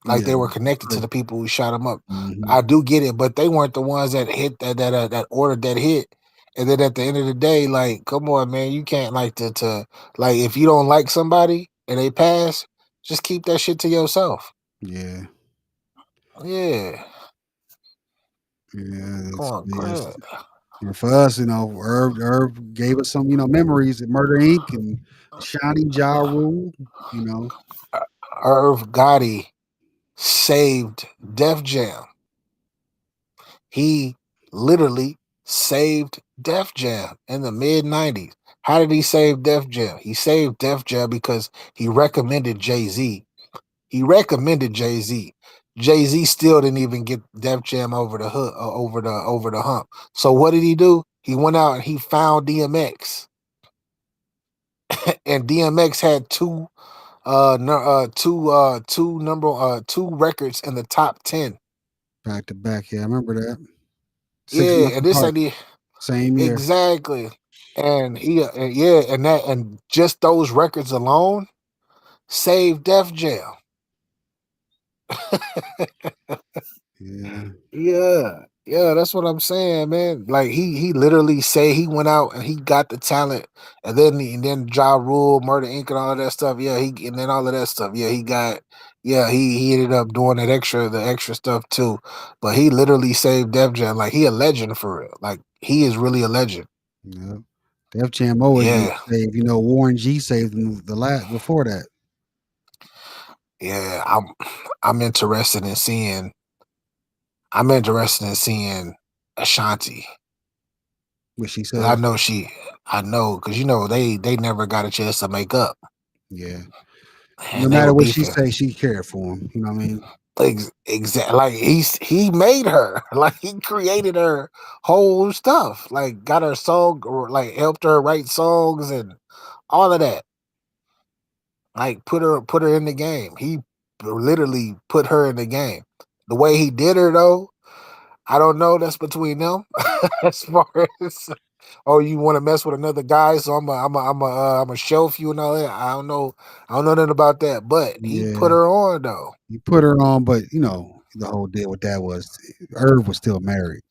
Like Yeah, they were connected to true. the people who shot him up. Hmm. I do get it, but they weren't the ones that hit that ordered that hit. And then at the end of the day, like, come on, man, you can't like to like if you don't like somebody and they pass, just keep that shit to yourself. Yeah, Yeah, yeah, come on, go yes. ahead. And for us, Herb gave us some, memories at Murder Inc. and Shining Ja Rule. You know, Irv Gotti saved Def Jam. He literally saved Def Jam in the mid 90s. How did he save Def Jam? He saved Def Jam because he recommended Jay Z. He recommended Jay Z. Jay Z still didn't even get Def Jam over the hook, over the hump. So what did he do? He went out and he found DMX, and DMX had two no, two records in the top 10. Back to back. Yeah, I remember that. 6 months Yeah, and this apart, ain't the same year. exactly. And yeah, and just those records alone saved Def Jam. Yeah, Yeah, yeah, that's what I'm saying, man. Like he literally say he went out and he got the talent, and then Ja Rule, Murder Inc. and all of that stuff. Yeah, he and then all of that stuff. Yeah, he ended up doing the extra stuff too. But he literally saved Def Jam. Like he a legend for real. Like he is really a legend. yeah. Def Jam always getting Yeah, saved. Warren G saved them the last before that. yeah. I'm interested in seeing. I'm interested in seeing Ashanti. What she Cause I says. know I know, cause they never got a chance to make up, Yeah. No and they matter were what she beefing. say, she cared for him. You know what I mean? Exactly, like he made her, like he created her whole stuff, like got her song or like helped her write songs and all of that. Like put her in the game. He literally put her in the game. The way he did her though, I don't know. That's between them. As far as oh, you want to mess with another guy, so I'm a shelf you and all that. I don't know nothing about that. But he put Yeah. her on though. You put her on, but the whole deal with that was Irv was still married.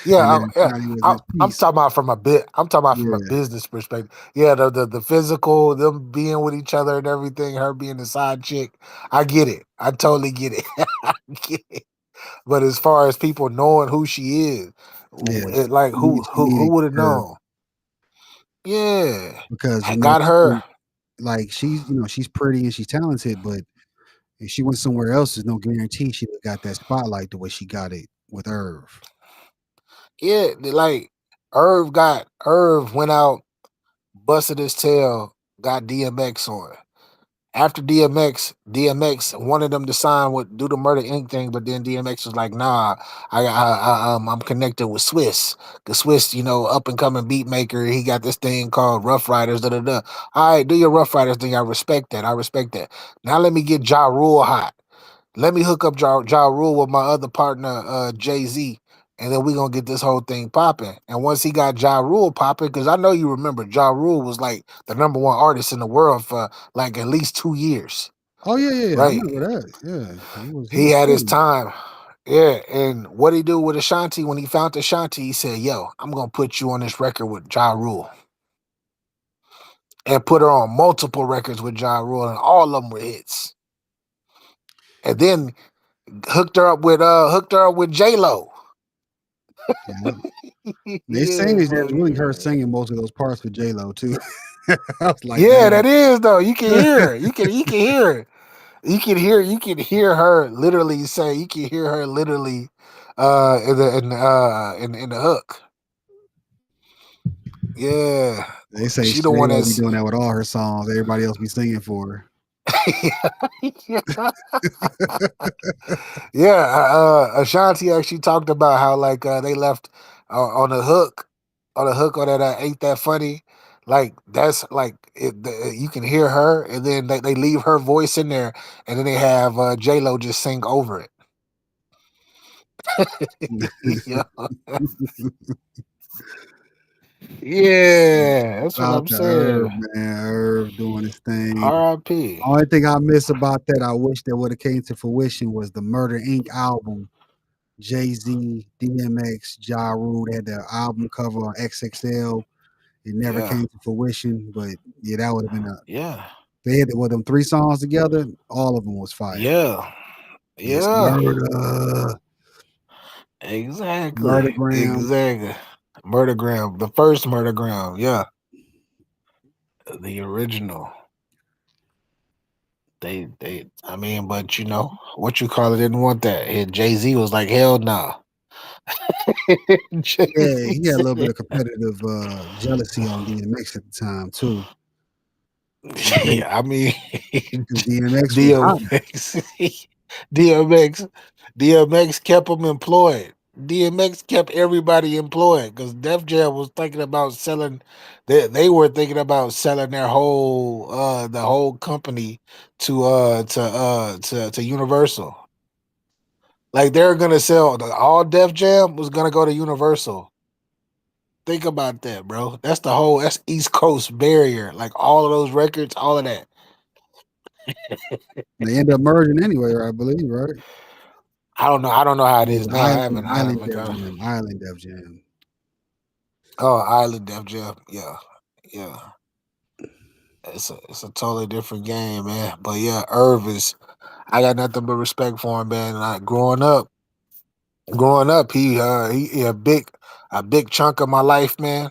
Yeah, And then Shotty was I'm, at I'm peace. talking about from a bit. I'm talking about from a Yeah. business perspective. Yeah, the physical, them being with each other and everything, her being the side chick. I get it. I totally get it. I get it. But as far as people knowing who she is, Yeah. like She who needed would have her known? Yeah, because, I got her. like she's pretty and she's talented, but if she went somewhere else, there's no guarantee she'd have got that spotlight the way she got it with Irv. Yeah, like Irv went out, busted his tail, got DMX on. After DMX wanted them to sign with do the Murder Inc. thing, but then DMX was like, "Nah, I'm connected with Swiss. The Swiss, up and coming beat maker. He got this thing called Rough Riders. Da da da. All right, do your Rough Riders thing. I respect that. I respect that. Now let me get Ja Rule hot. Let me hook up Ja Rule with my other partner, Jay Z, and then we gonna get this whole thing popping. And once he got Ja Rule popping, because I know you remember Ja Rule was like the number one artist in the world for like at least 2 years, Oh yeah, yeah, yeah. I right? remember that. Yeah, he He was had his killing time. Yeah, and what he do with Ashanti when he found Ashanti, he said, "Yo, I'm gonna put you on this record with Ja Rule," and put her on multiple records with Ja Rule, and all of them were hits. And then hooked her up with J Lo. it. Yeah. They saying Yeah, is bro. that's really her Yeah. singing most of those parts for J Lo too. I was like, Yeah, dang. that is though. You can hear it. You can hear it. You can hear her literally say. You can hear her literally, in the hook. Yeah, They say she the J one Lo be that's doing that with all her songs. Everybody else be singing for her. yeah. Ashanti actually talked about how like they left on the hook, on that ain't that funny. Like that's like you can hear her, and then they leave her voice in there, and then they have J Lo just sing over it. Yeah, yeah, that's Shout what out I'm to Irv, saying. man. Irv doing his thing. R.I.P. Only thing I miss about that, I wish that would have came to fruition was the Murder Inc. album. Jay Z, DMX, Ja Rule they had the album cover on XXL. It never Yeah, came to fruition, but yeah, that would have been a. yeah, They had them 3 songs together. All of them was fire. yeah, It's yeah. Murder, Exactly, Murdergram. exactly. Murdergram, the first Murdergram. Yeah, the original. They. I mean, but what you call it didn't want that. And Jay Z was like, hell no. Jay Yeah, Z he had a said, little bit of competitive jealousy on DMX at the time too. And yeah, I mean, because DMX was hot. DMX, DMX, DMX kept him employed. DMX kept everybody employed because Def Jam was thinking about selling. They were thinking about selling their whole the whole company to Universal. Like they're gonna sell all Def Jam was gonna go to Universal. Think about that, bro. That's East Coast barrier. Like all of those records, all of that. They end up merging anyway, I believe, right? I don't know. I don't know how it It is was now. I Island haven't Def got. Jam. Island Def Jam. Oh, Island Def Jam. Yeah, yeah. It's a totally different game, man. But yeah, Irv is. I got nothing but respect for him, man. Like growing up, he a big chunk of my life, man.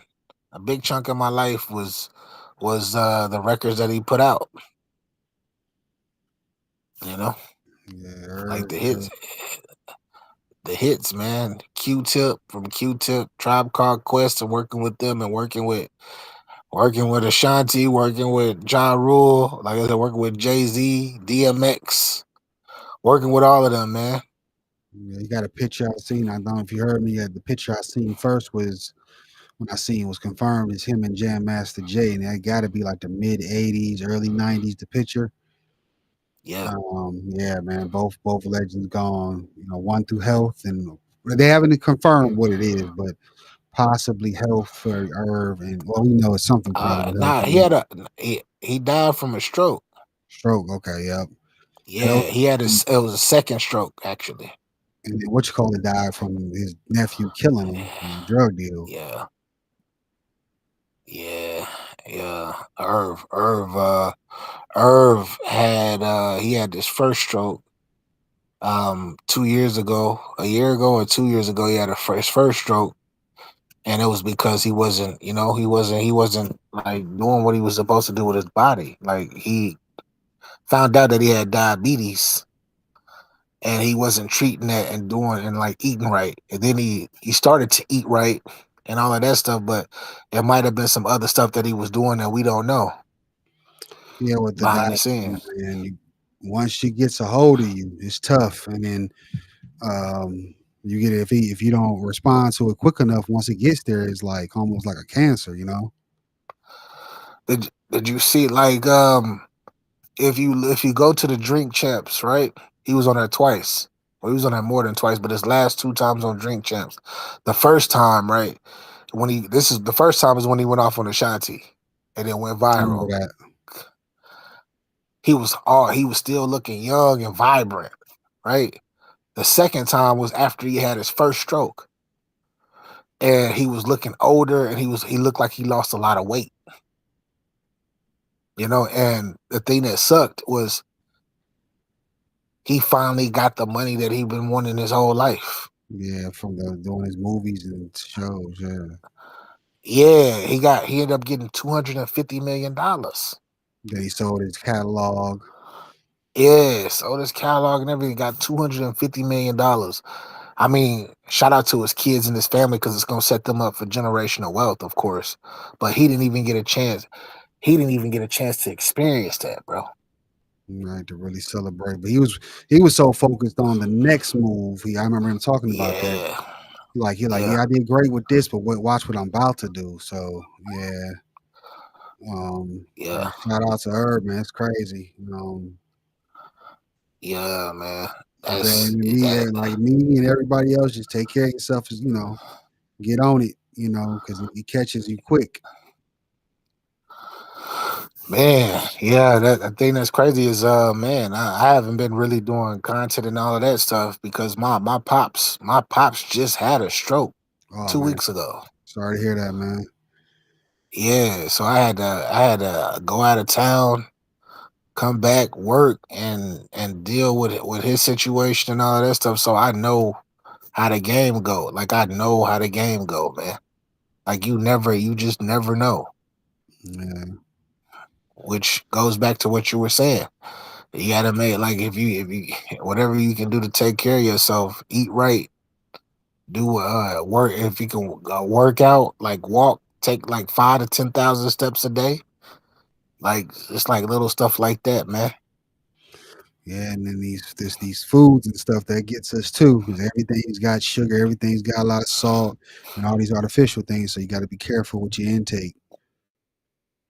A big chunk of my life was the records that he put out. You know, Yeah, like Irv. the hits, man. Q-Tip from Q-Tip, Tribe Called Quest, and working with them and working with Ashanti, working with Ja Rule, like I said, working with Jay-Z, DMX, working with all of them, man. Yeah, you got a picture I seen. I don't know if you heard me. The picture I seen first was when I seen was confirmed is him and Jam Master Jay, and that got to be like the mid '80s, early '90s. The picture. Yeah. Yeah, man. Both legends gone. You know, one through health, and they haven't confirmed what it is, but possibly health for Irv, and well, we know it's something to do with health. Nah, he died from a stroke. Stroke. Okay, yep. Yeah, Health. it was a second stroke actually. And then what you call it died from his nephew killing him in a drug deal. Yeah, yeah, yeah. Irv had he had his first stroke 2 years ago, a year ago or 2 years ago. He had his first stroke, and it was because he wasn't, he wasn't like doing what he was supposed to do with his body. Like he found out that he had diabetes, and he wasn't treating that and doing and like eating right. And then he started to eat right and all of that stuff, but there might have been some other stuff that he was doing that we don't know Yeah, with the behind the diabetes, scenes. man, once she gets a hold of you, it's tough. And then you get it if you don't respond to it quick enough. Once it gets there, it's like almost like a cancer, you know. Did you see like if you go to the Drink Champs, right? He was on there twice. Well, he was on there more than twice, but his last two times on Drink Champs. The first time, right? This is the first time is when he went off on Ashanti and it went I remember viral. that. He was still looking young and vibrant, right? The second time was after he had his first stroke. And he was looking older and he looked like he lost a lot of weight. And the thing that sucked was he finally got the money that he'd been wanting his whole life. Yeah, from the doing his movies and shows. Yeah, Yeah, he ended up getting $250 million. then he sold his catalog. Yeah, sold his catalog and everything, got $250 million. I mean, shout out to his kids and his family because it's gonna set them up for generational wealth, of course. But he didn't even get a chance. He didn't even get a chance to experience that, bro. Right, to really celebrate, but he was so focused on the next move. I remember him talking about that. Yeah, He like, yeah, yeah, I did great with this, but watch what I'm about to do. So yeah, yeah, shout out to her, man. It's crazy. yeah, man. Just That's that. like me and everybody else, just take care of yourself. Get on it. Because it catches you quick. Man, yeah, that the thing that's crazy is man, I haven't been really doing content and all of that stuff because my pops just had a stroke Oh two man, weeks ago. sorry to hear that, man. Yeah, so I had to go out of town, come back, work and deal with his situation and all of that stuff. So I know how the game go. Like I know how the game go, man. Like you just never know. Yeah, Which goes back to what you were saying. You gotta make like if you whatever you can do to take care of yourself, eat right, do work if you can work out, like walk, take like 5 to 10,000 steps a day. Like it's like little stuff like that, man. Yeah, and then there's these foods and stuff that gets us too, because everything's got sugar, everything's got a lot of salt, and all these artificial things. So you got to be careful with your intake.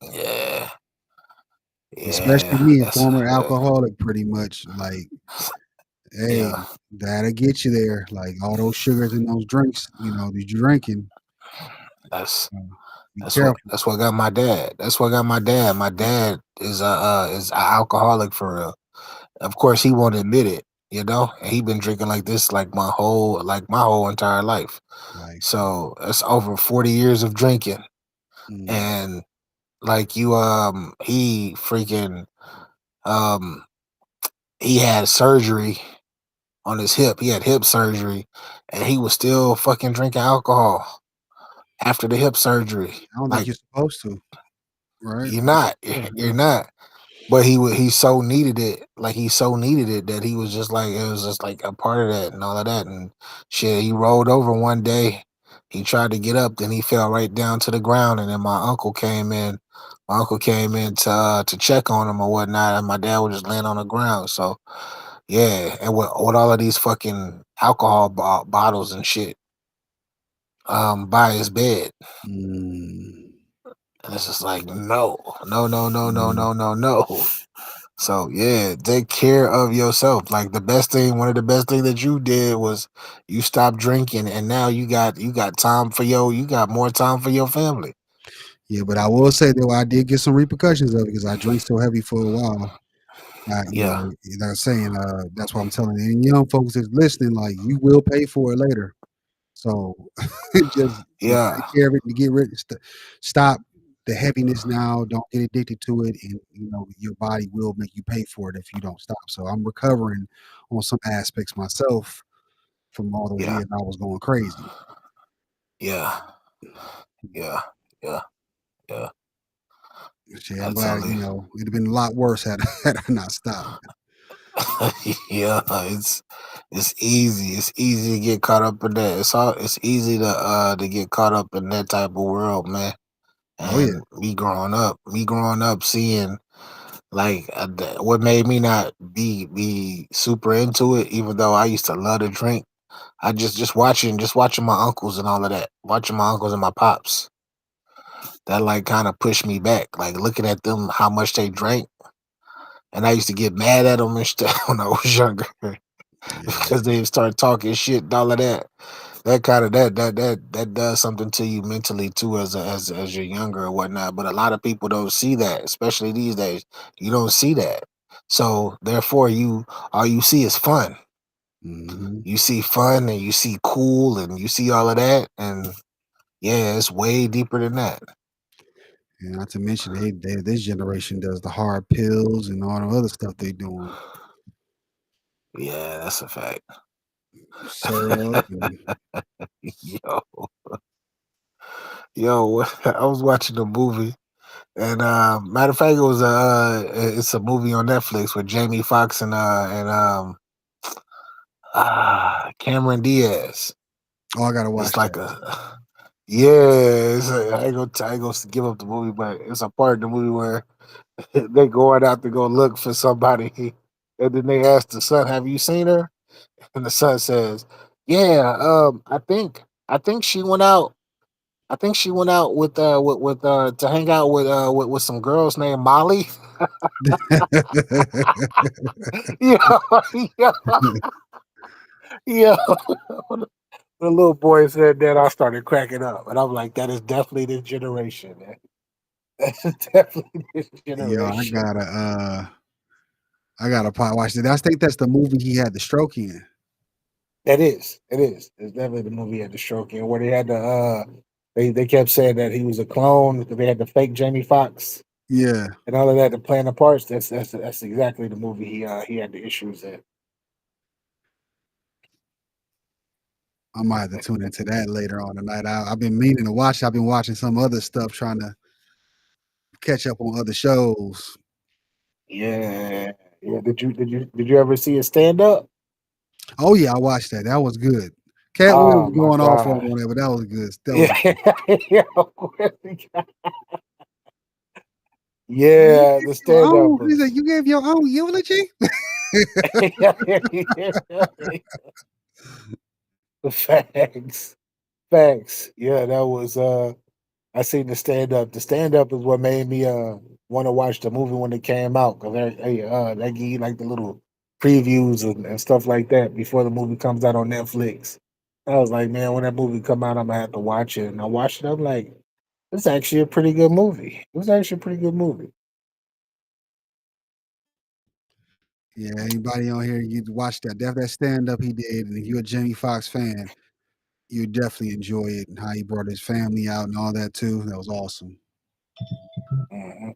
Yeah, Especially yeah, me, a that's former alcoholic, pretty much. Like, hey, yeah. that'll get you there. Like all those sugars in those drinks, that you're drinking. That's Uh, be that's what careful. that's what got my dad. That's what got my dad. My dad is a alcoholic for real. Of course, he won't admit it, and he been drinking like this like my whole entire life. Like, So it's over 40 years of drinking, mm, and like he freaking um, he had surgery on his hip. He had hip surgery, and he was still fucking drinking alcohol after the hip surgery. I don't think Like you're supposed to, right? you're not, Yeah, you're yeah. not. But he so needed it, like he so needed it that he was just like it was just like a part of that and all of that and shit. He rolled over one day. He tried to get up, then he fell right down to the ground, and then my uncle came in. My uncle came in to check on him or whatnot, and my dad was just laying on the ground. So yeah, and with all of these fucking alcohol bottles and shit by his bed, Mm, and it's just like no, no, no, no, no, mm. no, no, no. So yeah, take care of yourself. Like one of the best things that you did was you stopped drinking, and now you got time for you got more time for your family. Yeah, but I will say though, I did get some repercussions of it because I drank so heavy for a while. Yeah, Like I'm saying, that's what I'm telling any young folks that's listening. Like, you will pay for it later. So just yeah, take care of it and get rid. Stop the heaviness now. Don't get addicted to it, and your body will make you pay for it if you don't stop. So I'm recovering on some aspects myself from all those yeah, years I was going crazy. yeah, yeah, yeah, yeah. Shit, I'm That's glad. only It'd have been a lot worse had had I not stopped. yeah. It's easy. It's easy to get caught up in that. It's easy to get caught up in that type of world, man. Oh yeah. And me growing up, seeing like what made me not be super into it, even though I used to love to drink. I just watching my uncles and all of that, watching my uncles and my pops. That like kind of pushed me back, like looking at them how much they drank, and I used to get mad at them and stuff when I was younger Yeah. because they started talking shit and all of that. That kind of that does something to you mentally too as you're younger or whatnot. But a lot of people don't see that, especially these days. You don't see that, so therefore all you see is fun. Hmm. You see fun and you see cool and you see all of that, and yeah, it's way deeper than that. And not to mention, this generation does the hard pills and all the other stuff they doing, Yeah, that's a fact. syrup and yo, yo, I was watching a movie, and matter of fact, it's a movie on Netflix with Jamie Foxx and Cameron Diaz. oh, I gotta It's watch like that. a yeah. I ain't gonna give up the movie, but it's a part of the movie where they going out to go look for somebody, and then they ask the son, "Have you seen her?" And the son says, "Yeah, I think she went out. I think she went out with to hang out with some girls named Molly." Yeah, yeah, yeah. The little boy said that, I started cracking up, and I'm like, "That is definitely this generation, man. That's definitely this Yo, generation." I gotta probably watch it. I think that's the movie he had the stroke in. That is, it is. It's definitely the movie at the stroke in where they had the they kept saying that he was a clone because they had the fake Jamie Foxx Yeah, and all of that to playing the parts. That's exactly the movie he had the issues in. I might have to tune into that later on tonight. I've been meaning to watch. I've been watching some other stuff, trying to catch up on other shows. Yeah, yeah. Did you ever see it stand up? Oh yeah, I watched that. That was good. Cat Williams Oh was my going off on god. it, but that was good. That was Yeah, good. yeah, You yeah. gave The your stand up own. He said was you gave your own eulogy. Facts. Facts. Yeah, that was I seen the stand up. The stand up is what made me want to watch the movie when it came out because they give you like the little previews and stuff like that before the movie comes out on Netflix. I was like, man, when that movie come out, I'm gonna have to watch it. And I watched it. I'm like, it's actually a pretty good movie. It was actually a pretty good movie. Yeah, anybody on here, you watch that stand up he did, and if you're a Jamie Foxx fan, you definitely enjoy it and how he brought his family out and all that too. That was awesome. Mhm.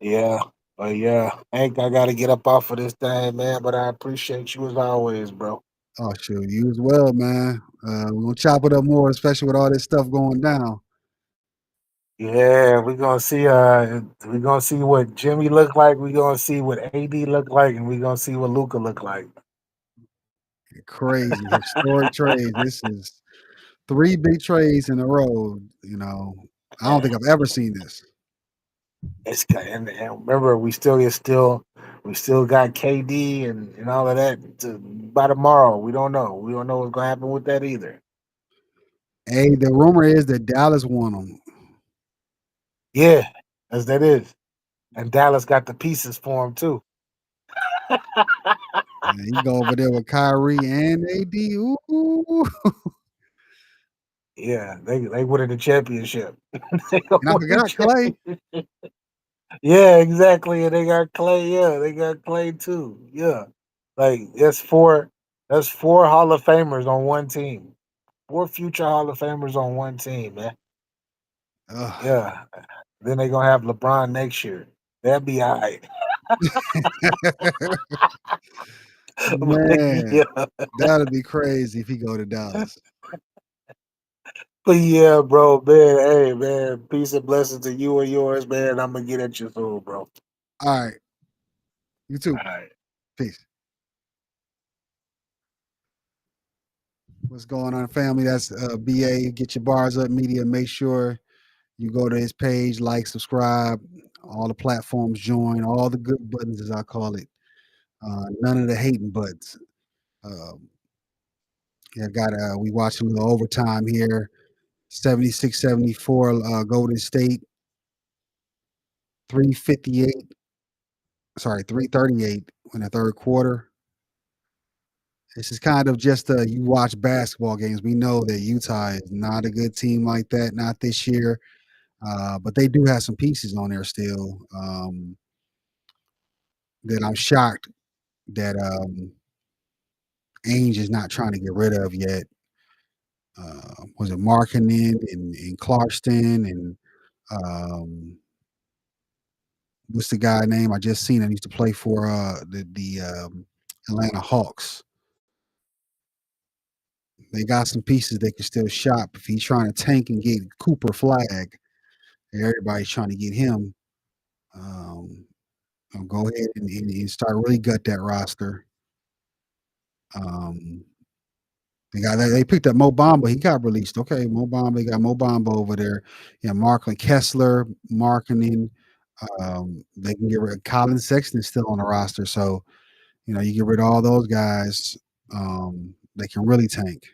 Yeah, but yeah, Hank, I gotta get up off of this thing, man. But I appreciate you as always, bro. Oh shoot, you as well, man. We're gonna chop it up more, especially with all this stuff going down. Yeah, we're gonna see what Jimmy look like. We're gonna see what AD look like, and we're gonna see what Luca look like. Crazy historic trades. This is three big trades in a row. I don't think I've ever seen this. And remember, we still got KD and all of that by tomorrow. We don't know. We don't know what's gonna happen with that either. Hey, the rumor is that Dallas won them. Yeah, as that is. And Dallas got the pieces for him too. Yeah, he go over there with Kyrie and AD. Ooh. Yeah, they winning the championship. They gonna And I win the forgot Clay. championship. Yeah, exactly. And they got Clay. Yeah, they got Clay too. Yeah, like That's four Hall of Famers on one team. Four future Hall of Famers on one team, man. Ugh. Yeah. Then they gonna have LeBron next year. That'd be all right. But Man, yeah, that'd be crazy if he go to Dallas. but yeah, bro, man. Hey, man. Peace and blessings to you and yours, man. I'm gonna get at you soon, bro. All right, you too. All right. Peace. What's going on, family? That's BA. Get your bars up, media. Make sure you go to his page, like, subscribe, all the platforms, join, all the good buttons, as I call it. None of the hating buttons. Um, yeah, got we watching a little overtime here. 76-74, Golden State. 358. Sorry, 338 in the third quarter. This is kind of just you watch basketball games. We know that Utah is not a good team like that, not this year. But they do have some pieces on there still that I'm shocked that Ainge is not trying to get rid of yet. Was it Markkinen and Clarkston and what's the guy name? I just seen him. He used to play for the Atlanta Hawks. They got some pieces they can still shop. If he's trying to tank and get Cooper Flag, everybody's trying to get him. Um, go ahead and start really gut that roster. Um, they picked up Mo Bamba. He got released. Okay, Mo Bamba. They got Mo Bamba over there. Yeah, Marklin Kessler, marketing. They can get rid of Colin Sexton still on the roster. So, you get rid of all those guys. They can really tank.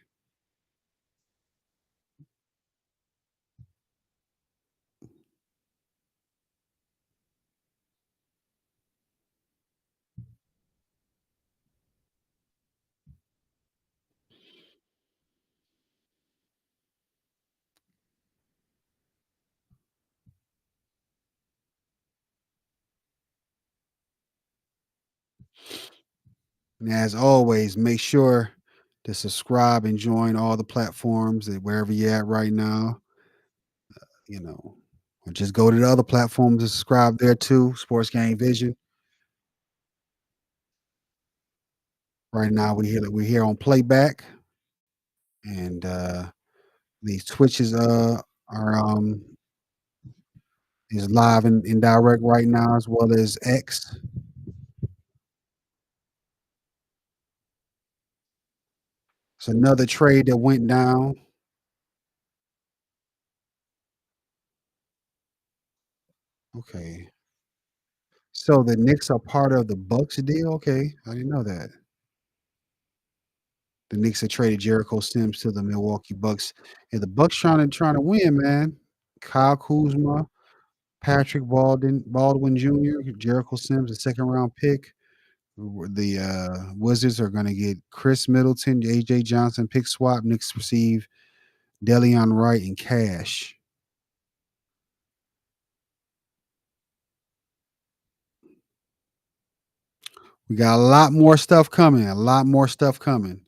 And as always, make sure to subscribe and join all the platforms that wherever you're at right now. You know, or just go to the other platforms and subscribe there too. Sports Game Vision. Right now we're here on playback, and these Twitches are is live in direct right now as well as X. It's another trade that went down. Okay. So the Knicks are part of the Bucks deal? Okay, I didn't know that. The Knicks had traded Jericho Sims to the Milwaukee Bucks. And the Bucks trying to win, man. Kyle Kuzma, Patrick Baldwin Jr., Jericho Sims, a second round pick. The Wizards are going to get Chris Middleton, AJ Johnson, pick swap. Knicks receive Delion Wright and cash. We got a lot more stuff coming. A lot more stuff coming.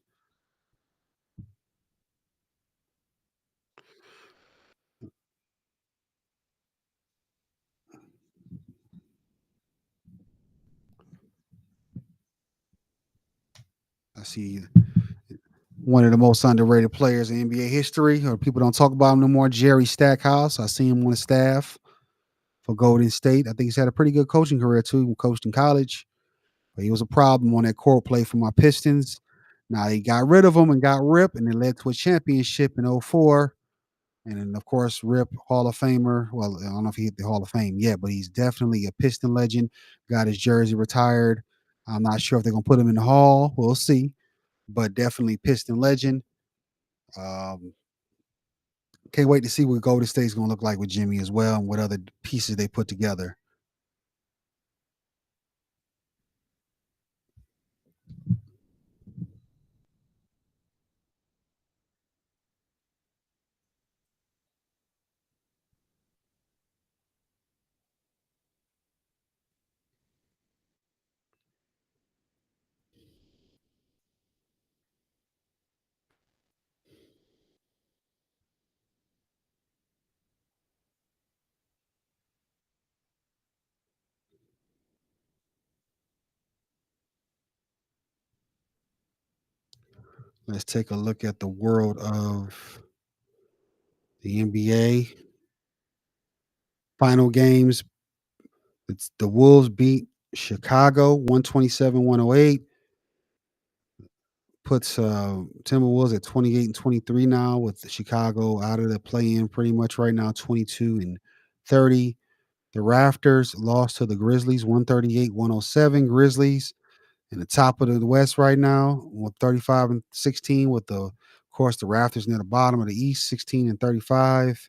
I see one of the most underrated players in NBA history, or people don't talk about him no more, Jerry Stackhouse. I see him on the staff for Golden State. I think he's had a pretty good coaching career too. He coached in college, but he was a problem on that court play for my Pistons. Now they got rid of him and got Rip, and it led to a championship in '04. And then, of course, Rip, Hall of Famer. Well, I don't know if he hit the Hall of Fame yet, but he's definitely a Piston legend. Got his jersey retired. I'm not sure if they're going to put him in the Hall. We'll see. But definitely Piston legend. Um, can't wait to see what Golden State's going to look like with Jimmy as well and what other pieces they put together. Let's take a look at the world of the NBA. Final games. It's the Wolves beat Chicago 127-108. Puts Timberwolves at 28-23 now, with Chicago out of the play-in pretty much right now, 22-30. The Rafters lost to the Grizzlies 138-107. Grizzlies in the top of the West right now with 35-16, with of course the Rafters near the bottom of the East 16-35.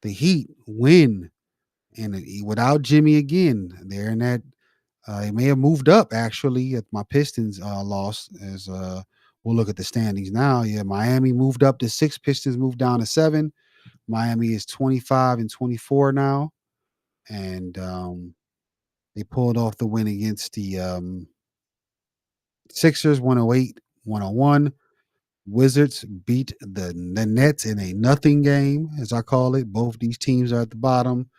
The Heat win, and without Jimmy again, they're in that. They may have moved up actually. At my Pistons lost, as we'll look at the standings now. Yeah, Miami moved up to 6. Pistons moved down to 7. Miami is 25-24 now, and they pulled off the win against the Sixers 108-101. Wizards beat the Nets in a nothing game, as I call it. Both these teams are at the bottom.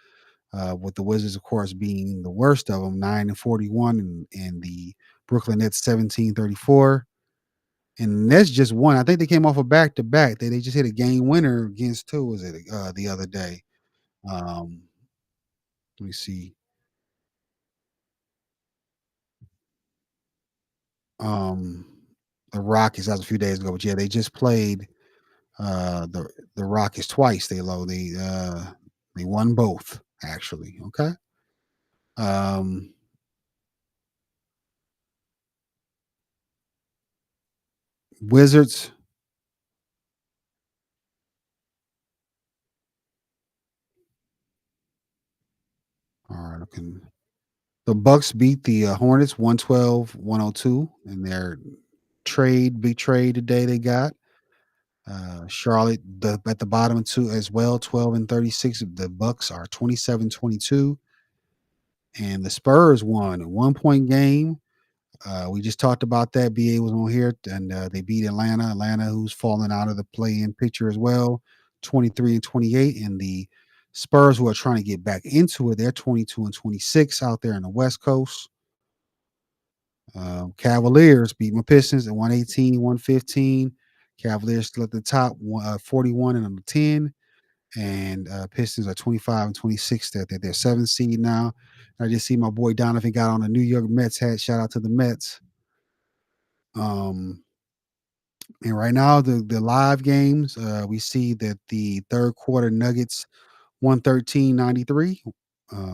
With the Wizards, of course, being the worst of them, 9-41, and the Brooklyn Nets 17-34. And the Nets just won. I think they came off a back to back. They just hit a game winner against who was it the other day? Um, Let me see. Um, the Rockets. That was a few days ago, but yeah, they just played the Rockets twice. They won both actually. Okay. Um, Wizards. All right. Okay. The Bucks beat the Hornets 112-102 in their big trade today they got. Charlotte at the bottom too as well, 12-36. The Bucks are 27-22. And the Spurs won a 1-point game. We just talked about that. BA was on here, and they beat Atlanta. Atlanta, who's fallen out of the play-in picture as well, 23-28. And the Spurs, who are trying to get back into it, they're 22-26 out there in the West Coast. Cavaliers beat my Pistons at 118-115. Cavaliers still at the top, 41-10. And Pistons are 25-26. They're 7th seed now. I just see my boy Donovan got on a New York Mets hat. Shout out to the Mets. And right now, the live games, we see that the third quarter Nuggets 113-93.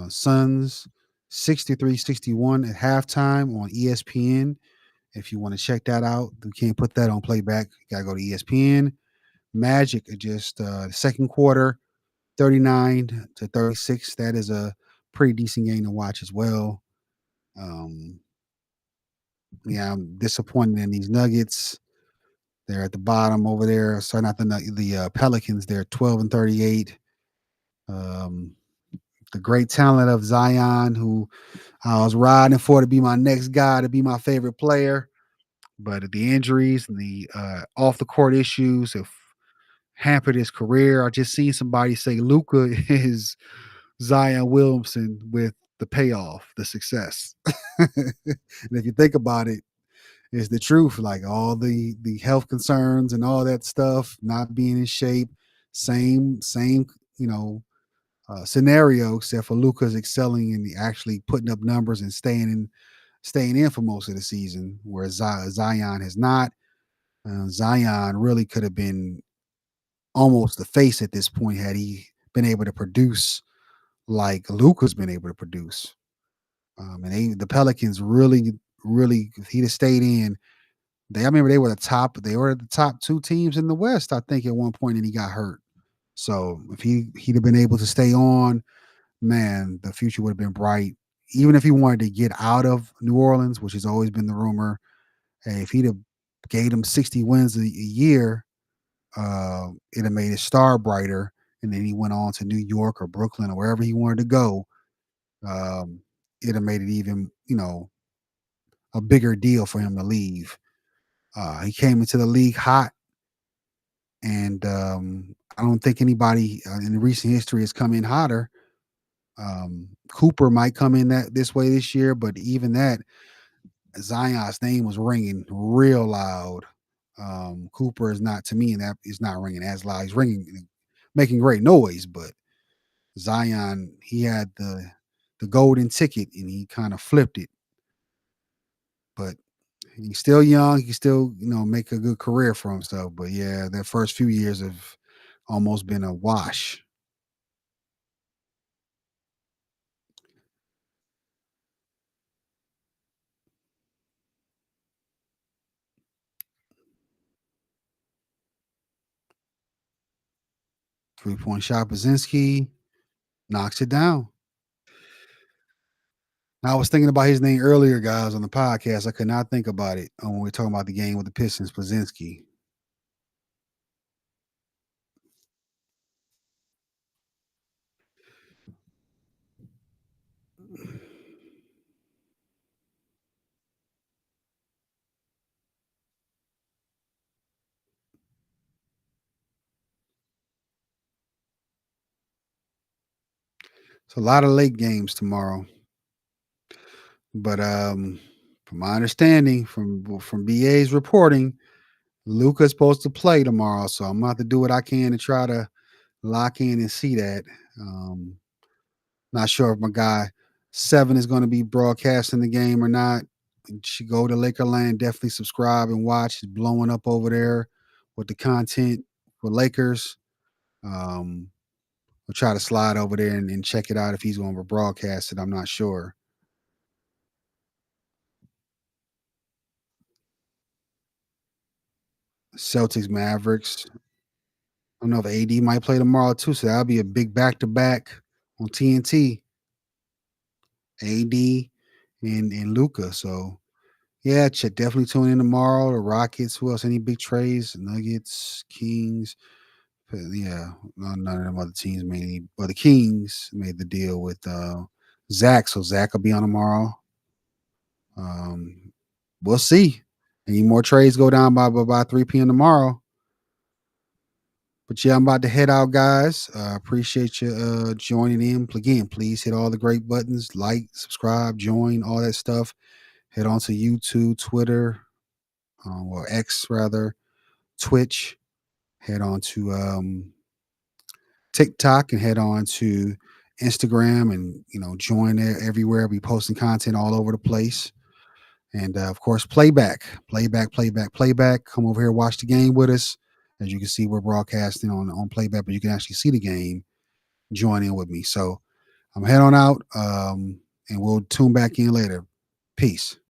Suns 63-61 at halftime on ESPN. If you want to check that out, we can't put that on playback. You got to go to ESPN. Magic just second quarter, 39-36. That is a pretty decent game to watch as well. Yeah, I'm disappointed in these Nuggets. They're at the bottom over there. Sorry, not the Pelicans. They're 12-38. Um, the great talent of Zion, who I was riding for to be my next guy, to be my favorite player. But the injuries and the off the court issues have hampered his career. I just seen somebody say Luka is Zion Williamson with the payoff, the success. And if you think about it, it's the truth. Like all the health concerns and all that stuff, not being in shape, same scenario, except for Luka's excelling and actually putting up numbers and staying in for most of the season, whereas Zion has not. Zion really could have been almost the face at this point had he been able to produce like Luka's been able to produce. The Pelicans really, if he'd have stayed in, I remember they were the top two teams in the West, I think, at one point, and he got hurt. So if he'd have been able to stay on, man, the future would have been bright. Even if he wanted to get out of New Orleans, which has always been the rumor, hey, if he'd have gave him 60 wins a year, it'd have made his star brighter. And then he went on to New York or Brooklyn or wherever he wanted to go. It'd have made it even, a bigger deal for him to leave. He came into the league hot, and I don't think anybody in recent history has come in hotter. Cooper might come in this way this year, but even that, Zion's name was ringing real loud. Cooper is not, to me, and that is not ringing as loud. He's ringing, making great noise, but Zion, he had the golden ticket and he kind of flipped it. But he's still young. He can still, make a good career for himself. But yeah, that first few years have almost been a wash. Three-point shot, Brzezinski knocks it down. I was thinking about his name earlier, guys, on the podcast. I could not think about it when we were talking about the game with the Pistons, Brzezinski. It's a lot of late games tomorrow. But from my understanding, from BA's reporting, Luka's supposed to play tomorrow, so I'm gonna have to do what I can to try to lock in and see that. Not sure if my guy Seven is going to be broadcasting the game or not. You should go to Lakerland. Definitely subscribe and watch. It's blowing up over there with the content for Lakers. We'll try to slide over there and check it out if he's going to broadcast it. I'm not sure. Celtics, Mavericks. I don't know if AD might play tomorrow too, so that'll be a big back-to-back on TNT. AD and Luka. So yeah, definitely tune in tomorrow. The Rockets. Who else? Any big trades? Nuggets, Kings. Yeah, none of them other teams made. But the Kings made the deal with Zach, so Zach will be on tomorrow. We'll see. Any more trades go down by 3 p.m. tomorrow. But yeah, I'm about to head out, guys. Appreciate you joining in. Again, please hit all the great buttons, like, subscribe, join, all that stuff. Head on to YouTube, Twitter, or X rather, Twitch. Head on to TikTok and head on to Instagram and join there everywhere. We posting content all over the place. And of course, playback. Come over here, watch the game with us. As you can see, we're broadcasting on playback, but you can actually see the game. Join in with me. So I'm heading on out. and we'll tune back in later. Peace.